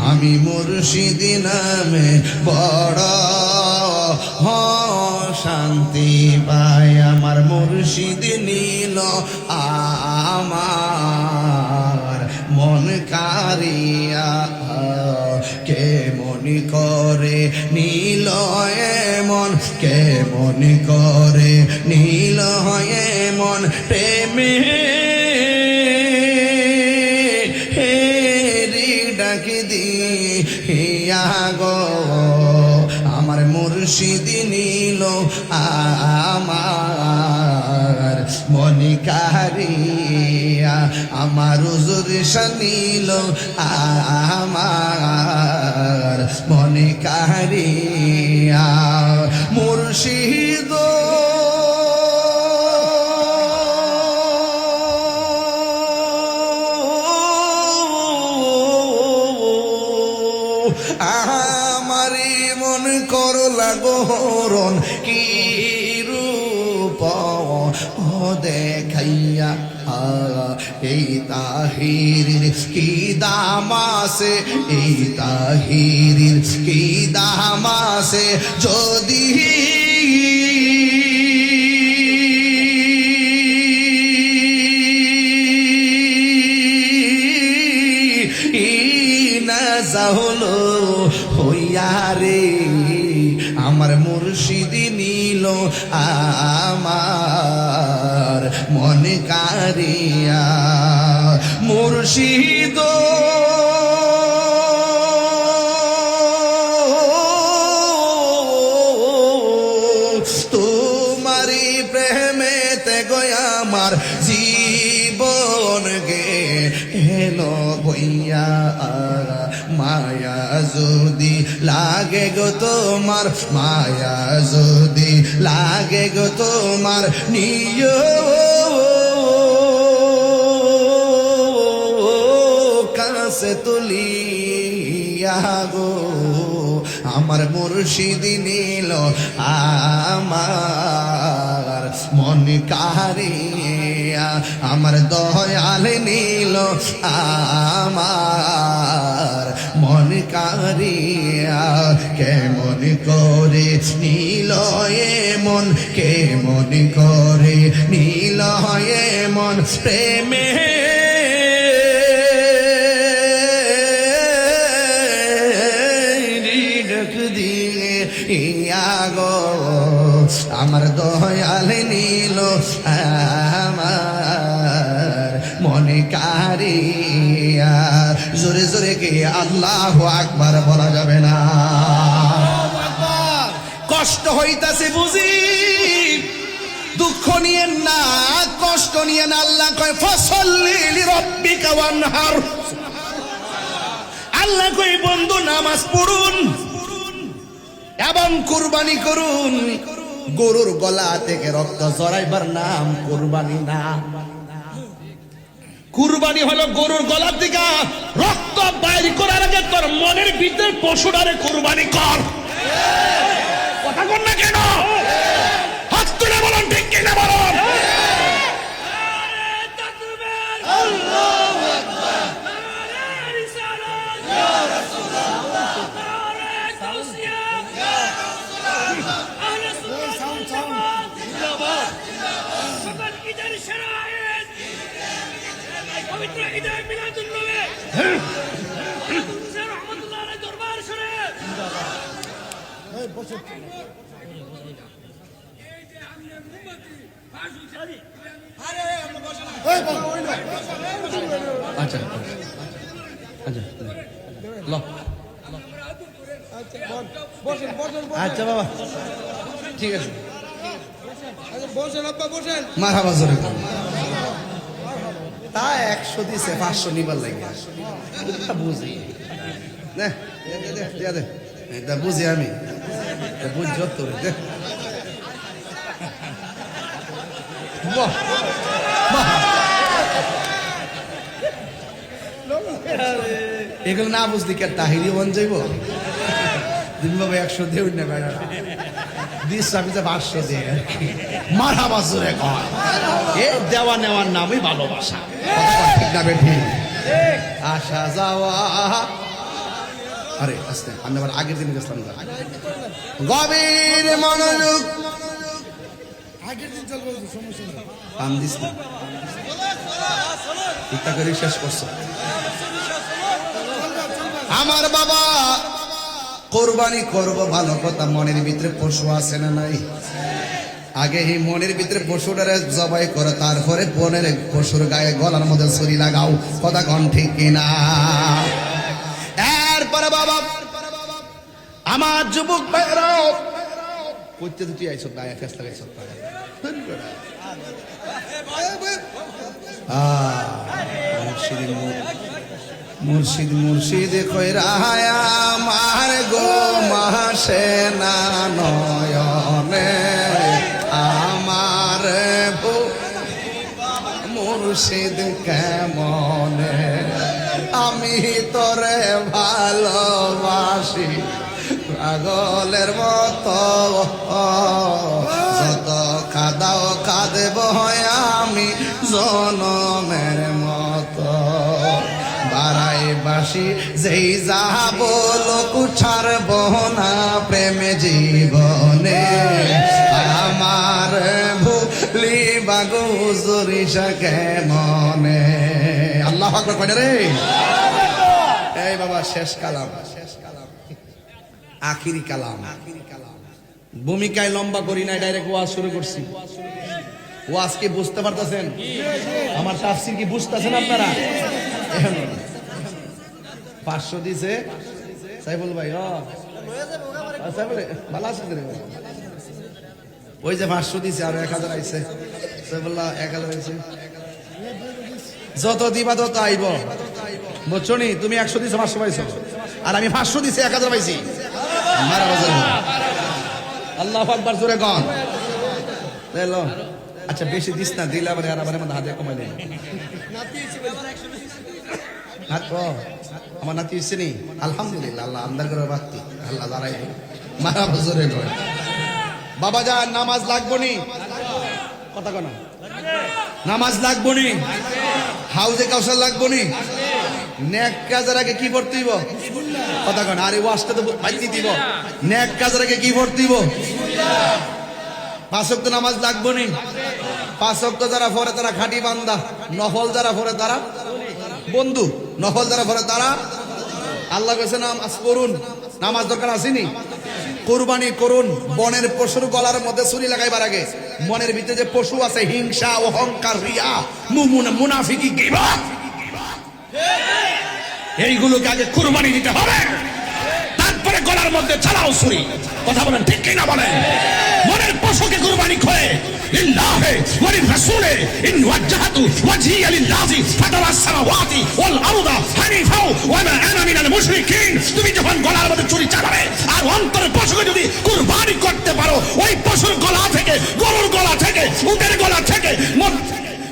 আমি মুর্শিদ নামে বড় শান্তি পাই আমার মুর্শিদ নীল আমার মন কারিয়া কে মনি করে নীল মন কে মনি করে নীল মন প্রেমে ডাক দিয়া গো আমার মুর্শিদ নীল আমার মনি কারিয়া আমার হুজুর শানিল আমার মনি কারিয়া মুর্শিদ আমারি মন কর লাগরণ কি রূপ দেখাইয়া এই তাহিরির কি দামাসে এই তাহিরির কি দামাসে যদি হলো হইয়া রে আমার মুর্শিদ নীল আমার মনে কারিয়া মুর্শিদ তোমারি প্রেমেতে গয়া আমার জীবন গে হেলো বইয়া মায়া যদি লাগে গো তোমার মায়া যদি লাগে গো তোমার নিয় কাছে তুলিয়া গো আমার মুর্শিদ নীল আমার মন কারিয়া আমার দয়াল নীল আমার মন কারিয়া কেমন করে নীল মন কেমন করে নীল মন প্রেমে গো আমার দয়াল নীল আমার মনে কারিয়া জোরে জোরে কে আল্লাহু আকবার বলা যাবে না কষ্ট হইতাছে বুঝি দুঃখ নিয়েন না কষ্ট নিয়েন আল্লাহ কয় ফসল্লি লিরাব্বিকা ওয়ানহার আল্লাহ কয় বন্ধু নামাজ পড়ুন এবং কুরবানি করুন গরুর গলা থেকে রক্ত ঝরাইবার নাম কুরবানি না কুরবানি হলো গরুর গলা থেকে রক্ত বাইর করার আগে তোর মনের ভিতর পশুটারে কুরবানি কর কথা কর না কেন হাত তুলে বলুন ঠিক কিনা বলুন আচ্ছা আচ্ছা বাবা ঠিক আছে মারহাবা জোরে তা 100 দিছে 500 নিবার লাগে বুঝি না এটা বুঝি আমি বুঝ তোর এগুলো না বুঝলি কে তাহিরি বন যাইব দিনবাবু 100 দেউন না বেড়া দিস সাবিতে 500 দে মারা বাজুরে কয় এ দেওয়া নেওয়ার নামই ভালোবাসা ঠিক না বেঠি? আসা যাওয়া আরে আস্তে আমি আবার আগের দিন গেছিলাম গভীর মনোযোগ, কাম দিস না ঠিকঠাক করে শেষ করছো আমার বাবা কোরবানি করব ভালো কথা, মনের ভিতরে পশু আছে না নাই? আগে এই মনের ভিতরে পশুটারে জবাই করো, তারপরে বনের পশুর গায়ে গলার মধ্যে ছুরি লাগাও। কথা কন ঠিক কিনা? এরপরে বাবা আমার যুবক ভাইরাও করতে তুই আইসো গায়ে ফেস লাগাইছো মুর্শিদ মুর্শিদ কইরা আমার গো মাসে না নয়নে আমার মুর্শিদ কেমনে, আমি তোরে ভালোবাসি পাগলের মতো, যত কাদাও কাঁদব আমি জনমের মতো, বাড়াই বাসি যেই যা বলো ছাড়ব না প্রেমে জীবনে, আমার ভুলি বাগুজরিসা কেমনে। আল্লাহ আকবার কয় রে। এই বাবা শেষ কালাম আখিরি কালাম ভূমিকায় লম্বা করি নাই, ডাইরেক্ট ওয়াজ শুরু করছি। ওয়াজ কি বুঝতে পারতেছেন? আমার তাফসীর কি বুঝতেছেন আপনারা? 500 দিছে সাইফুল ভাই সাইফুল ভালো আছে রে? ওই যে 500 দিছে আর 1000 আইছে সাইফুল্লাহ 1000 আইছে, যত দিবা তত আইব বুঝছো নি? তুমি 100 দিছো 500 পাইছো আর আমি 500 দিছি 1000 পাইছি। মারা বাজার আল্লাহু আকবার জোরে কোন এলো। আচ্ছা বেশি দিস না, দিলে আবার আর আবার মধ্যে হাতে কমাই দেন। আমার নাতি হচ্ছে নি আলহামদুলিল্লাহ, আল্লাহ আমদার করে বাড়তি আল্লাহ দাঁড়াই মারা বাজারে কয় বাবা যান নামাজ লাগবো নি? কথা কনা নামাজ লাগবো নি? হাউজে কাউসার লাগবো নি? নেক কাজের আগে কি পড়তে দিব? কথা কনা আরে ওয়াজটা তো বাইতে দিব। নেক কাজের আগে কি পড়তে দিব? 5 ওয়াক্ত নামাজ লাগবো নি? 5 ওয়াক্ত যারা পড়ে তারা খাঁটি বান্দা, নফল যারা পড়ে তারা বন্ধু, নফল যারা পড়ে তারা আল্লাহ কাছে নামাজ পড়ুন। নামাজ দরকার আসেনি? কুরবানি করুন, বনের পশুর গলার মধ্যে ছুরি লাগাইবার আগে মনের ভিতরে যে পশু আছে হিংসা, অহংকার, রিয়া, মুনাফিকি, গীবত, এইগুলোকে আগে কুরবানি দিতে হবে, তারপরে গলার মধ্যে চালাও ছুরি। কথা বলেন ঠিক কিনা বলেন? মনের পশুকে কুরবানি করে লিল্লাহি ওয়া লিরাসূলি ইন ওয়াজহাতু ওয়াজহিয়া লিল্লাহি ফাতারাস সামাওয়াতি ওয়াল আরদা হানিফা ওয়া মা আনা মিনাল মুশরিকিন। তুমি যখন গলার মধ্যে ছুরি চালাবে আর অন্তরের পশুকে যদি কুরবানি করতে পারো, ওই পশুর গলা থেকে, গরুর গলা থেকে, উটের গলা থেকে,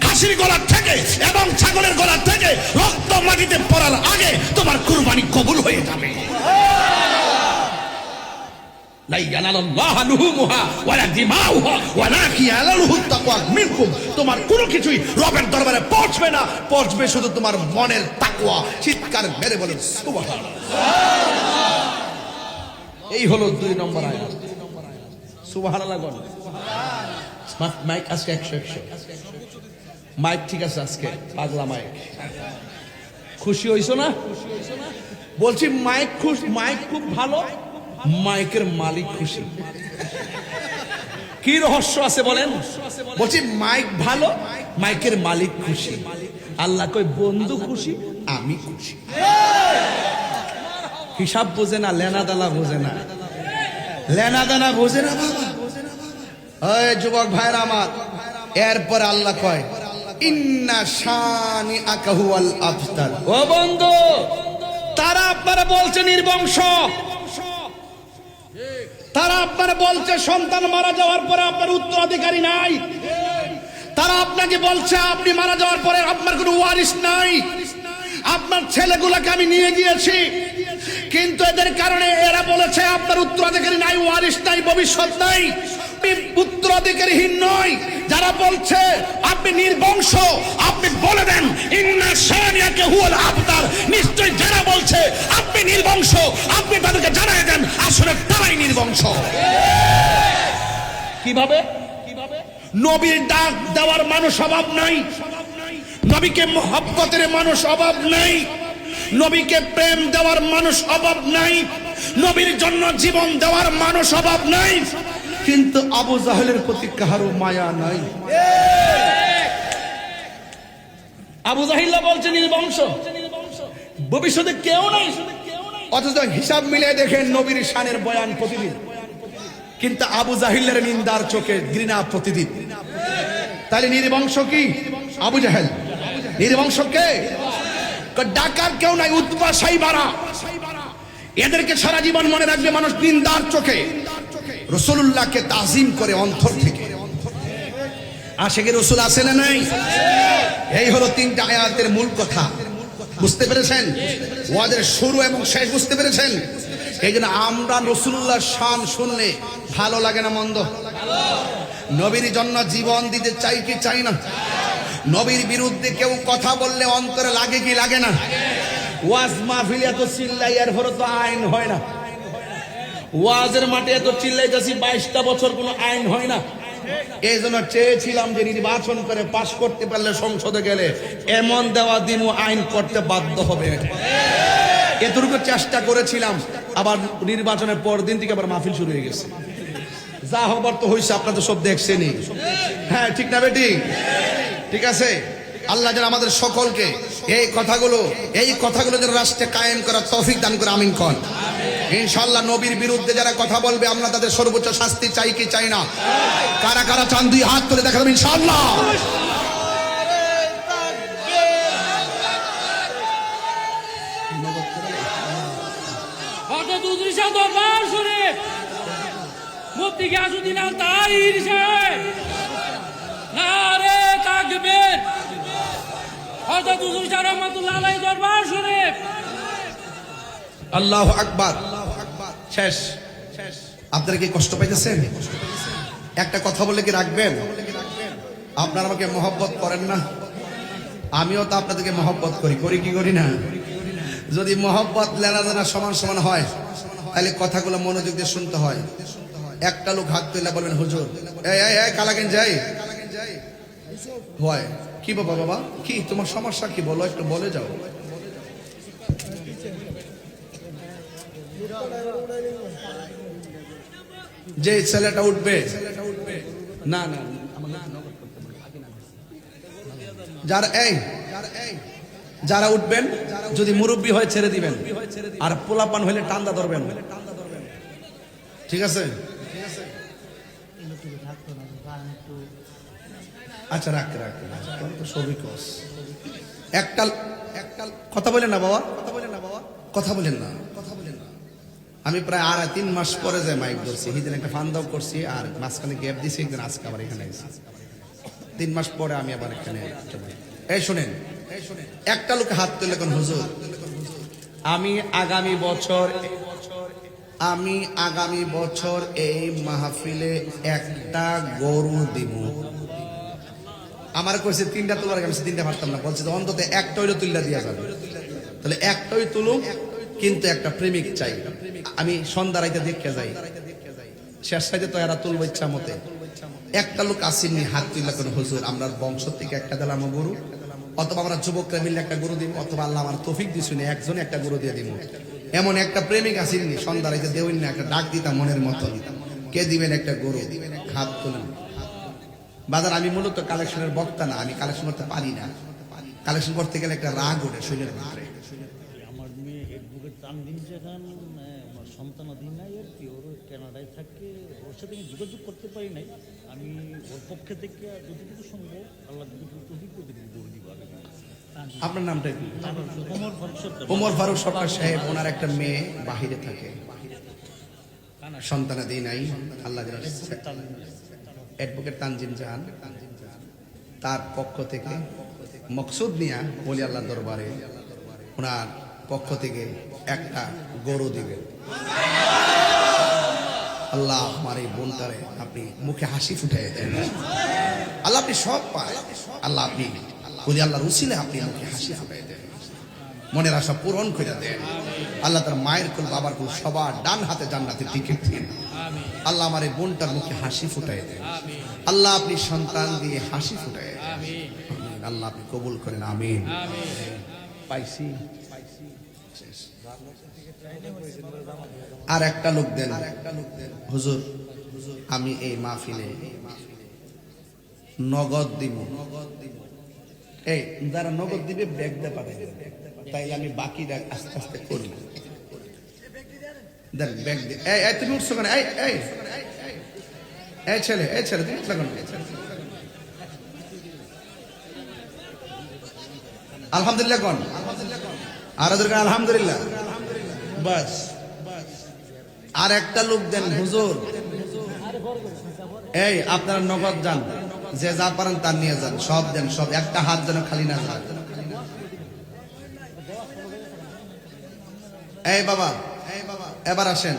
খাসির গলা থেকে এবং ছাগলের গলা থেকে রক্ত মাটিতে পড়ার আগে তোমার কুরবানি কবুল হয়ে যাবে। লা ইয়ানালাল্লাহু লুহুমুহা ওয়ালা দিমাউহা ওয়ালাকিন ইয়ানালুহু তাকওয়া মিনকুম। তোমার কোনো কিছুই রবের দরবারে পৌঁছবে না, পৌঁছবে শুধু তোমার মনের তাকওয়া। চিৎকার মেরে বলেন সুবহানাল্লাহ। এই হলো 2 নম্বর আয়াত। সুবহানাল্লাহ বল। মাইক আজকে 100 মাইক ঠিক আছে আজকে, পাগলা মাইক। খুশি হইছো না? বলছি মাইক খুশি, মাইক খুব ভালো, মাইকের মালিক খুশি। কি রহস্য আছে বলেন? বলছি মাইক ভালো, মাইকের মালিক খুশি। আল্লাহ কই বন্ধু খুশি, আমি খুশি। হিসাব বোঝে না, লেনা দানা বোঝে না, লেনা দানা বোঝে না বাবা। ওই যুবক ভাইরা আমার, এরপর আল্লাহ কয় ইন্না শানিআকা হুয়াল আবতার। ও বন্ধু, তারা আপনারা বলছে নির্বংশ, তারা আপনারা বলছে সন্তান মারা যাওয়ার পরে আপনার উত্তরাধিকারী নাই, তারা আপনাকে বলছে আপনি মারা যাওয়ার পরে আপনার কোনো ওয়ারিশ নাই, আপনার ছেলেগুলোকে আমি নিয়ে গিয়েছি, কিন্তু এদের কারণে এরা বলেছে আপনার উত্তরাধিকারী নাই, ওয়ারিশ নাই, ভবিষ্যৎ নাই, উত্তরাধিকারীহীন নয়। যারা বলছে আপনি নির্বংশ, আপনি বলে দেন ইন্না শানিয়াকা হুয়াল আবতার, নিশ্চয় যারা বলছে আপনি নির্বংশ, আপনি তাদেরকে জানাই দেন আসলে তারাই নির্বংশ। কিভাবে? নবীর ডাক দেওয়ার মানুষ অভাব নাই, নবীকে মহব্বতের মানুষ অভাব নাই, নবীকে প্রেম দেওয়ার মানুষ অভাব নাই, নবীর জন্য জীবন দেওয়ার মানুষ অভাব নাই, কিন্তু আবু জাহেলের প্রতি কাহারও মায়া নাই। আবু জাহিল্লা বলছে নির্বংশ, ভবিষ্যতে কেউ নাই, অথচ হিসাব মিলিয়ে দেখেন নবীর শানের বয়ান প্রতিদিন, কিন্তু আবু জাহিলের নিন্দার চোখে ঘৃণা প্রতিদিন। তাহলে নির্বংশ কি? আবু জাহেল। নির্বংশ কে? ডাকার কেউ নাই, উতবা সাইবারা। এদেরকে সারা জীবন মনে রাখবে মানুষ নিন্দার চোখে। রাসূলুল্লাহকে তাজিম করে অন্তর থেকে। আশিকে রাসূল আছে না নাই? এই হলো তিনটা আয়াতের মূল কথা। বুঝতে পেরেছেন? ওয়াদের শুরু এবং শেষ বুঝতে পেরেছেন? এই জন্য আমরা রাসূলুল্লাহর শান শুনলে ভালো লাগে না মন্দ? নবীর জন্য জীবন দিতে চাই কি চাই না? নবীর বিরুদ্ধে কেউ কথা বললে অন্তরে লাগে কি লাগে না? ওয়াজ মাহফিলে এত চিল্লাই, এর পরে তো আইন হয় না। ওয়াজের মাঠে এত চিল্লাইতেছি, 22টা বছর কোনো আইন হয় না। এই জন্য চেয়েছিলাম যে নির্বাচন করে পাশ করতে পারলে সংসদে গেলে এমন দেওয়া দিমু আইন করতে বাধ্য হবে। এতটুকু চেষ্টা করেছিলাম, আবার নির্বাচনের পর দিন থেকে আবার মাহফিল শুরু হয়ে গেছে। যা হবার তো হয়েছে, আপনারা তো সব দেখছেনই। হ্যাঁ, ঠিক না বেটি? ঠিক আছে। আল্লাহ যেন আমাদের সকলকে এই কথাগুলো যেন রাষ্ট্রে কায়েম করার তৌফিক দান করে, আমিন কোন। ইনশাআল্লাহ নবীর বিরুদ্ধে যারা কথা বলবে আমরা তাদের সর্বোচ্চ শাস্তি চাই কি চাই না? কারা কারা চান দুই হাত তুলে দেখা যাবে ইনশাআল্লাহ। দরবার শরীফ মুফতি গিয়াসউদ্দিন আল তাহির সাহেব, নারে তাকবীর। হযরত হুজুর শাহ রহমাতুল্লাহ আলাইহি দরবার শরীফ। আল্লাহু আকবার। শেষ। আপনারা কি কষ্ট পাইতেছেন? একটা কথা বলে কি রাখবেন? আপনারা আমাকে মহব্বত করেন না? আমিও তো আপনাদেরকে মহব্বত করি কি করি না? যদি মহব্বত লেনাদেনা সমান সমান হয় তাহলে কথাগুলো মনোযোগ দিয়ে শুনতে হয়। একটা লোক হাত তুলে বলবেন হুজুর এই কালাকেন যাই হয় কি বাবা কি তোমার সমস্যা কি বলো, একটু বলে যাও। যে ছেলেটা উঠবে না যারা উঠবেন যদি মুরব্বী হয় ছেড়ে দিবেন, আর পোলাপান হইলে টান্দা ধরবেন। ঠিক আছে? আচ্ছা রাখ সবই কস। একটা কথা বলেন না বাবা, কথা বলেন না। আমি প্রায় 3 মাস পরে যাই মাইক ধরছি, সেদিন একটা ফান্দাও করছি, আর মাঝখানে গ্যাপ দিছি, একদিন আজকে আবার এখানে এসেছি। 3 মাস পরে আমি আবার এখানে। এই শুনেন, একটা লোক হাত তুলে কোন হুজুর আমি আগামী বছর এই মাহফিলে একটা গরু দিব। আমার কইছে 3টা তোলার, আমি 3টা পারতাম না, বলছে অন্তত একটা হইলে তুললা দিয়া যাবে। তাহলে একটাই তুলুম, কিন্তু একটা প্রেমিক চাই। আমি সন্ধ্যা রাইতে দেখতে যাই, শেষ সাইতে তো এরা তুলব ইচ্ছা মতে। একটা লোক আসেননি হাত তুললা কোন হুজুর আমরা বংশ থেকে একটা দিলাম গরু, অথবা আমরা যুবকরা মিলে একটা গরু দিব, অথবা আল্লাহ আমার তৌফিক দিছুনি একজনে একটা গরু দিয়ে দিব। এমন একটা প্রেমিক আসেননি, সন্ধ্যা রাইতে দেবেন না, একটা ডাক দিতাম মনের মতো, কে দিবেন একটা গরু? হাত তুলেন। বাজার আমি মূলত কালেকশনের বক্তা না, আমি কালেকশন করতে পারি না। কালেকশন করতে গেলে একটা রাগ ওঠে শরীরের ভিতরে। আমার মেয়ে এডভোকেট তানদিন যেখান সন্তানাধীন নাই আর কি, ওর কানাডায় থাকে, ওর সাথে আমি যোগাযোগ করতে পারি নাই। আমি ওর পক্ষে থেকে যতটুকু সম্ভব আল্লাহ আপনার নামটা কি? ওমর ফারুক সরকার। ওমর ফারুক সরকার সাহেব, ওনার একটা মেয়ে বাহিরে থাকে, সন্তানাদি নাই। আল্লাহ অ্যাডভোকেট তানজিম জাহান, তার পক্ষ থেকে মকসুদ নিয়া বলি আল্লাহ দরবারে ওনার পক্ষ থেকে একটা গরু দিবেন। আল্লাহ আমার এই বোনটারে আপনি মুখে হাসি ফুটাই দেন আল্লাহ, আপনি সব পায় আল্লাহ, আপনি বলি আল্লাহর উসিলে আপনি মুখে হাসি ফুটাই দেন, মনের আশা পূরণ করে দেন আল্লাহ। তার মায়ের কুল বাবার কুল সবার ডান হাতে জান্নাতের টিকিট দিন আল্লাহ। আমার এই বোনটার মুখে হাসি ফুটাই দেন আল্লাহ, আপনি সন্তান দিয়ে হাসি ফুটাই দেন আল্লাহ, আপনি কবুল করেন আমিন। পাইছি আর একটা লোক দেন, হুজুর আমি এই মাহফিলে নগদ দিব, এই যারা নগদ দিবে ব্যাগ দিয়ে পাঠাবে, তাইলে আমি বাকিটা আস্তে আস্তে করি। দেন ব্যাগ দিয়ে, এই তুমি উঠছো কেন? এই ছেলে তুমি উঠছো কেন? আলহামদুলিল্লাহ কোন আর আলহামদুলিল্লাহ বাস। আর একটা লোক দেন, হুজুর এই আপনারা নগদ যান, যে যা পারেন তার নিয়ে যান, সব দেন, সব একটা হাত যেন খালি না যান। এই বাবা এবার আসেন।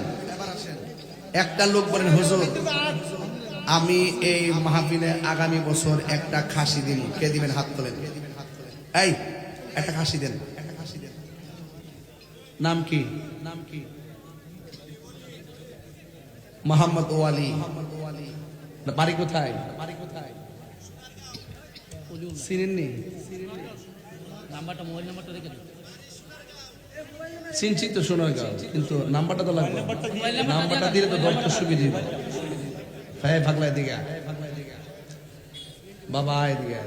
একটা লোক বলেন, হুজুর আমি এই মাহফিলে আগামী বছর একটা খাসি দিন। কে দিবেন? হাত তোলেন। এই একটা খাসি দেন। নাম কি? মোহাম্মদ ওয়ালি। বাড়ি কোথায়? চিনেননি? নাম্বারটা, মোবাইল নাম্বারটা রেখে দিন। চিনছি তো, শোনো কিন্তু নাম্বারটা তো লাগবে। নাম্বারটা দিলে তো ধরতে সুবিধা হবে। হ্যাঁ ভাগলা দিকে বাবা, এদিকে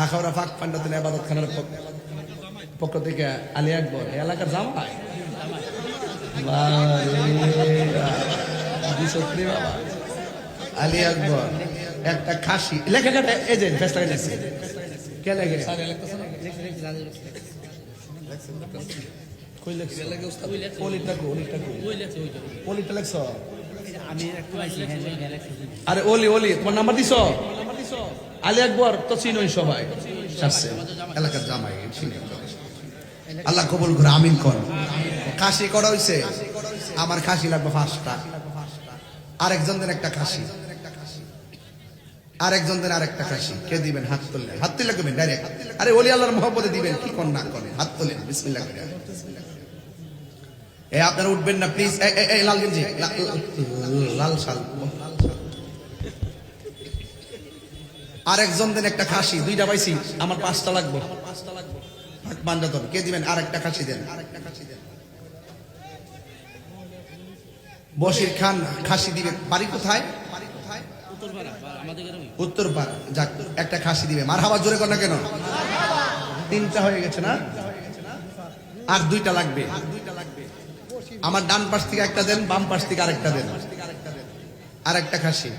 আখাউড়া ফাঁক পান্ডাতুল ইবাদত খানার পক্ষ থেকে আলী আকবর এলাকার জামাই আলী আকবর একটা খাসি লেখা কাটা, এই যে ফেস লাগাই যাচ্ছে। কে লেগে? আরে ওলি তোমার নাম্বার দিছ? আলী আকবর তো চিনই সবাই, এলাকার জামাই। আল্লাহ কবুল করে আমিন কর। খাসি করা হইছে, আমার খাসি লাগবে 5টা। আরেকজন দেন একটা খাসি, আরেকজন দেন আরেকটা খাসি। কে দিবেন? হাত তুললেন, হাত তুলে লাগবেন ডাইরেক্ট। আরে ওলি আল্লাহর মহব্বতে দিবেন, কি কর না করেন, হাত তোলেন বিসমিল্লাহ করে। এই আপনারা উঠবেন না প্লিজ। এই লাল গেঞ্জি, লাল শাল। আরেকজন দেন একটা খাসি, 2টা পাইছি, আমার 5টা লাগবে। বান্দাতন কে দিবেন? আরেকটা খাসি দেন। বশির খান খাসি দিবে। বাড়ি কোথায়? উত্তরপাড়া। যাক, একটা খাসি দিবে। মারহাবা জোরে কর না কেন? 3টা হয়ে গেছে না? আর 2টা লাগবে। আমার ডান পাশ থেকে একটা দেন, বাম পাশ থেকে আরেকটা দেন। আরেকটা খাসি।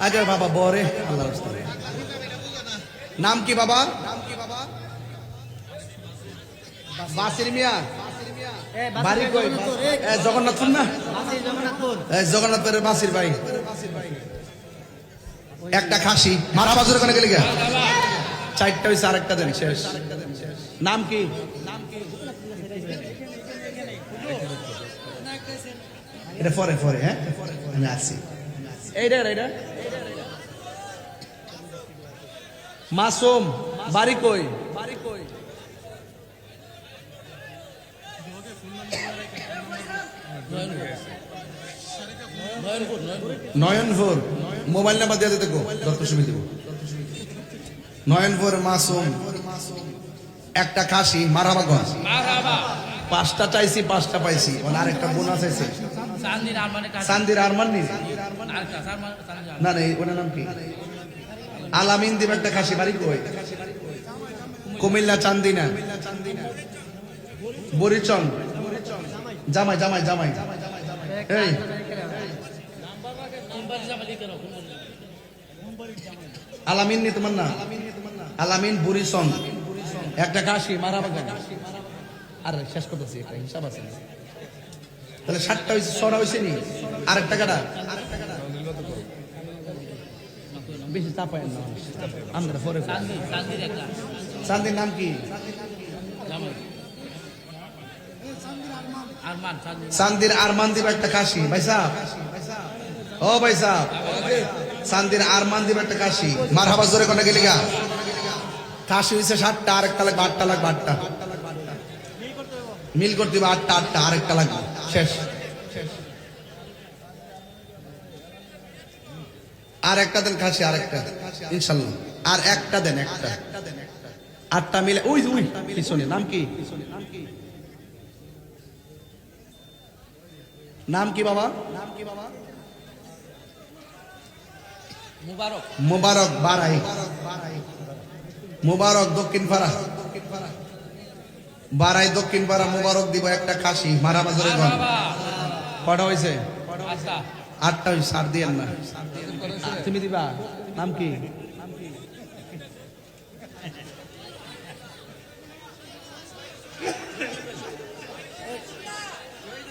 আগে বাবা বরে আল্লাহ। নাম কি বাবা? বাসির মিয়া। বাড়ি কই? জগন্নাথপুর না? জগন্নাথপুরের বাসির ভাই। একটা খাসি। মারা বাজুর ওখানে গেলে গা 4টা হয়েছে, আরেকটা দেন। শেষ। নাম কি? এটা পরে হ্যাঁ আমি আসি। এইটা মাসুম। বাড়ি কই? নয়নপুর। মোবাইল নাম্বার দিয়ে দিতে গো, ডক্টর সুমি দেব। নয়নপুর মাসুম। একটা খাসি। মারহাবা গো। 5টা চাইছি, 5টা পাইছি। আরেকটা বোনাস চাইছি। চান্দির আরমান নি না? ওনার নাম কি? আলামিন দিবেন একটা খাসি। বাড়ি কই? কুমিল্লা চান্দিনা। বরিচং। জামাই জামাই জামাই এই আলামিন নি তোমার না আলামিন বুড়িসন একটা কাশি মারা বাগান আর শেষ করতেছি একটা হিসাব আছে তাহলে 7টা হয়েছে 6টা হয়েছে নি আরেকটা কাটা বেশি চাপায় না আমরা পরে চান্দির নাম কি চান্দির আরমান দিব একটা কাশি ভাই সাহেব ও ভাই সাহেব চান্দির আরমান দিব একটা কাশি মারহাবা জোরে কোনে গেলি গা কাশি হয়েছে 7টা আরেকটা লাগবে 8টা লাগবে 8টা মিল করতে হবে 8টা 8টা আরেকটা লাগবে শেষ আর একটা দেন কাশি আরেকটা ইনশাআল্লাহ আর একটা দেন একটা 8টা মিলে ওই ওই পিছনে নাম কি নাম কি বাবা মুবারক মুবারক বারাই মুবারক দক্ষিণ পাড়া বারাই দক্ষিণ পাড়া মুবারক দিব একটা খাসি মারা বাজারে গন কটা হয়েছে 8টা হয়েছে সার দিয়েন না তুমি দিবা নাম কি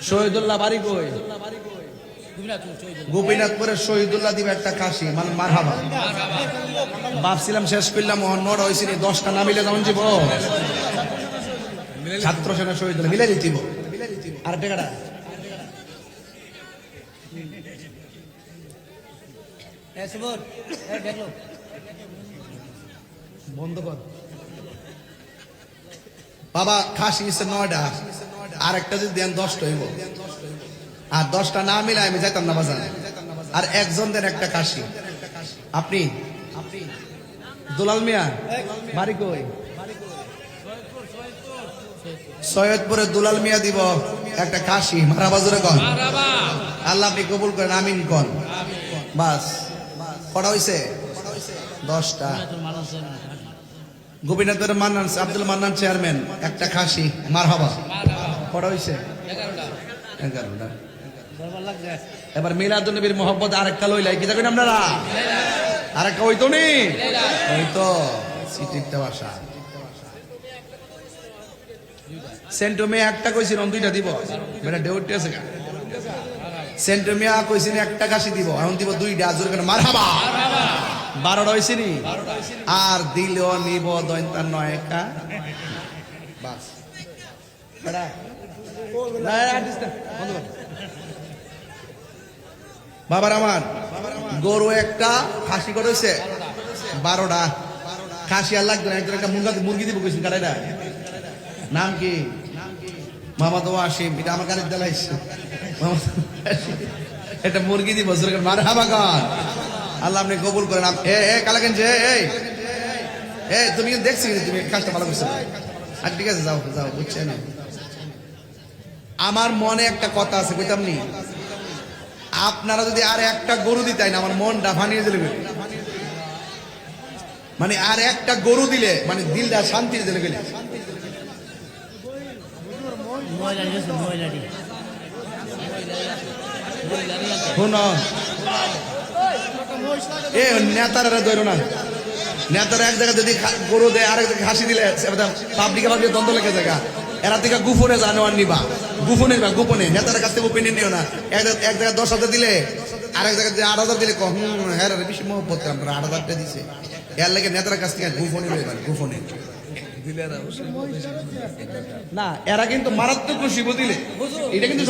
শহীদুল্লাহ বাড়ি কই গোপীনাথপুরের শহীদুল্লাহ দিবে একটা কাশি মানে মারহাবা ভাবছিলাম শেষ করলাম অন্যরা হয়েছে 10টা না মিলে যেমন জীব ছাত্র সেনা শহীদুল্লাহ মিলে দিতিব আর টাকাটা বন্ধ কর বাবা খাসি নিচ্ছে 9টা আর একটা যদি দেন 10টা হইব আর 10টা না মিলে আমি যাইতাম না বাজার আর একজন দেন একটা কাশি আপনি দুলাল মিয়া বাড়ি কই সৈয়দপুরে দুলাল মিয়া দিব একটা কাশি মারা বাজারে কন আল্লাহ আপনি কবুল করেন আমিন কন বাস কটা হইছে 10টা গোপীনাথের মান্নান আব্দুল মান্নান চেয়ারম্যান একটা খাসি মারহাবা কটা হইছে 11টা এবার মিলাদুন নবীর মোহাম্মদ আরেকটা লইলাই কি দেখেন আপনারা আরেকটা হইতো নি হইতো সিটিতে বাসা সেন্টুমে একটা কইছিল 2টা দিব বেটা ডেউটি আছে সেন্টুমিয়া কইছিল একটা কাশি দিব এখন দিব 2টা জোর করে মারহাবা 12টা হইছে নি আর দিলেও নিব দৈন্তার 9টা বাস বেটা না আর্টিস্ট বন্ধ কর বাবার আমার গরু একটা খাসি করেছে 12টা খাসি আর লাগবে না একটা মুরগি দিব কইছেন কাটাইটা নাম কি মোহাম্মদ ওয়াসিম এটা আমার কানে দেলাইছে এটা মুরগি দিব মারহাবা গান আল্লাহ আপনি কবুল করেন এ কালাকেন যে এই তুমি দেখছি তুমি কাজটা ভালো করছো আর ঠিক আছে যাও যাও বুঝছেন আমার মনে একটা কথা আছে কইতাম নি আপনারা যদি আর একটা গরু দিতেন আমার মনটা ভানিয়ে দিলে মানে আর একটা গরু দিলে মানে দিলটা শান্তি দিলে গেলে এ নেতারা ধরো না নেতারা এক জায়গায় যদি গরু দেয় আরেক জায়গায় হাসি দিলে পাবলিক আবার দ্বন্দ্ব লেগে জায়গা এরা থেকে গুফনে জানোয়ার নিবা গুফনে নিবা গোপনে নেতার কাছ থেকে ওপেনে নিও না এক জায়গায় 10,000 দিলে আরেক জায়গায় 8,000 দিলে হ্যাঁ বেশি মহব্বত আমরা 8,000 দিছে এর লাগে নেতার কাছ থেকে গুফনে নেবেন গুফনে না এরা কিন্তু মারাত্মক খুশি দিলে এটা কিন্তু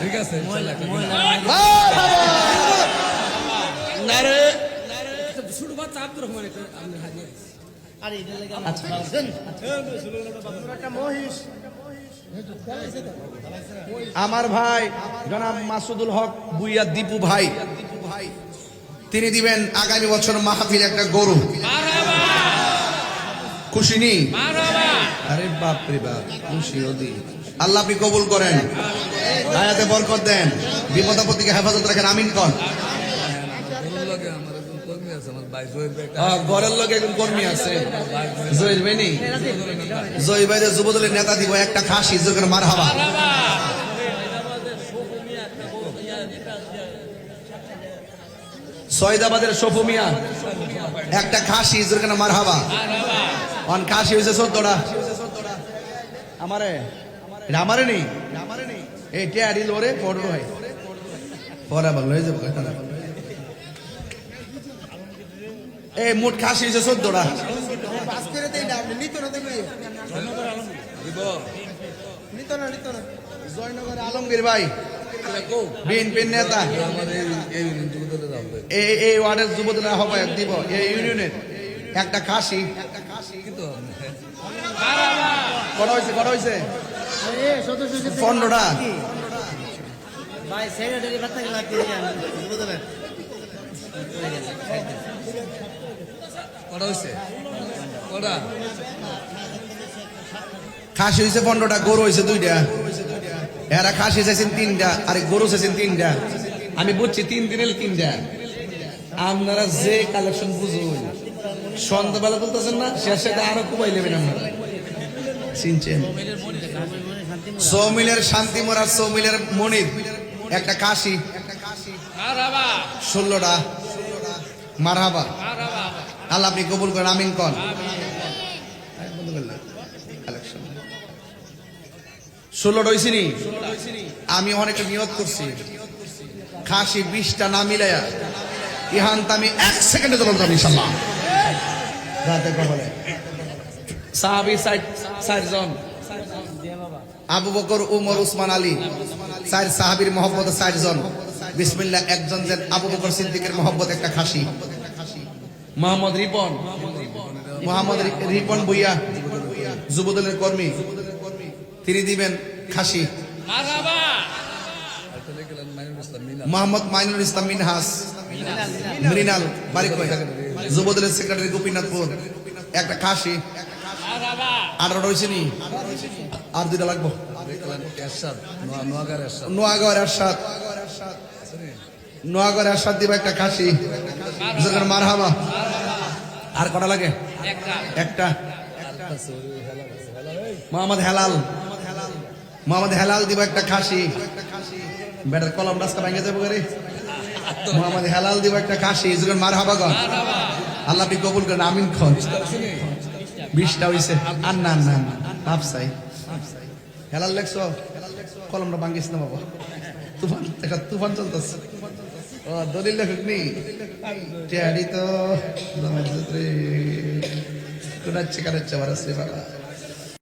ঠিক আছে আমার ভাই জনাব মাসুদুল হক বুইয়া দীপু ভাই তিনি দিবেন আগামী বছর মাহফিল একটা গরু খুশি নি আরে বাপ রে বাপ খুশি ওদি আল্লাহ আপনি কবুল করেন আয়াতে বরকত দেন বিপদ আপদকে হেফাজত রাখেন আমিন কর ঘরের লোক এখন কর্মী আছে জহির ভাই নেই জহির ভাই যুব দলের নেতা দিব একটা খাসি জোর মার হাবা সৈয়দাবাদের সফু মিয়া একটা খাসি জোর মার হাবা অন খাসি হয়েছে 14টা আমারে আমারে নেই এই টেয়ারি লোরে পড়ো ভাই পরে আবার লয়ে যাবো এই মোট খাসি হয়েছে 14টা জয়নগর আলমগীর ভাই বিএনপির নেতা এই ওয়ার্ডের যুবদলের আহ্বায়ক দিব এই ইউনিয়নের একটা খাসি কটা হয়েছে 15টা ভাই সেক্রেটারি ভাতা লাগতে যুবদলের খাসি হয়েছে 15টা গরু হয়েছে 2টা এরা খাসি চাইছেন 3টা আর গরু চাইছেন 3টা আমি বুঝছি 3 দিনের 3টা আপনারা যে কালেকশন বুঝুন সন্ধ্যাবেলা বলতেছেন না শেষে আরো কুবাই নেবেন আপনারা চিনছেন সৌমিলের শান্তি মোরা সৌমিলের মনির একটা খাসি 16টা মারহাবা আল্লাহ আপনি কবুল করেন আমিন কন কালেকশন 16টা হয়েছে নি আমি অনেকে নিয়ত করছি খাসি 20টা না মিলাইয়া ইহান্ত আমি 1 সেকেন্ডে চলতাম ইনশাআল্লাহ রাতে কবলে সাহাবী 60 জন আবু বকর উমর উসমান আলী 4 সাহাবীর মহব্বত 60 জন বিসমিল্লাহ একজন দেন আবু বকর সিদ্দিকের মহব্বত একটা খাসি মোহাম্মদ রিপন ভুইয়া যুবদলের কর্মী তিনি দিবেন খাসি মোহাম্মদ মাইনুল ইসলাম মিনহাস মৃণাল বারিকয় যুবদলের সেক্রেটারি গোপীনাথপুর একটা খাসি 18টা হয়েছে নি আর 2টা লাগবো নোয়াগড় এরশাদ দিব একটা খাসি মারহাবা আর কটা লাগে একটা মোহাম্মদ হেলাল দিব একটা খাসি বেটার কলম রাস্তা ভেঙে যাবো রে মোহাম্মদ হেলাল দিব একটা খাসি মারহাবা গন আল্লাহ আপনি কবুল করেন আমিন খন 20টা হয়েছে আর না হাফসাই হেলাল লেখছ কলমটা ভাঙ্গিস না বাবা তুফান চলতেছে ও দলিল লেখক নি টেয়ারি তো কোনাচ্ছে কারাচ্ছে বারাসে বাবা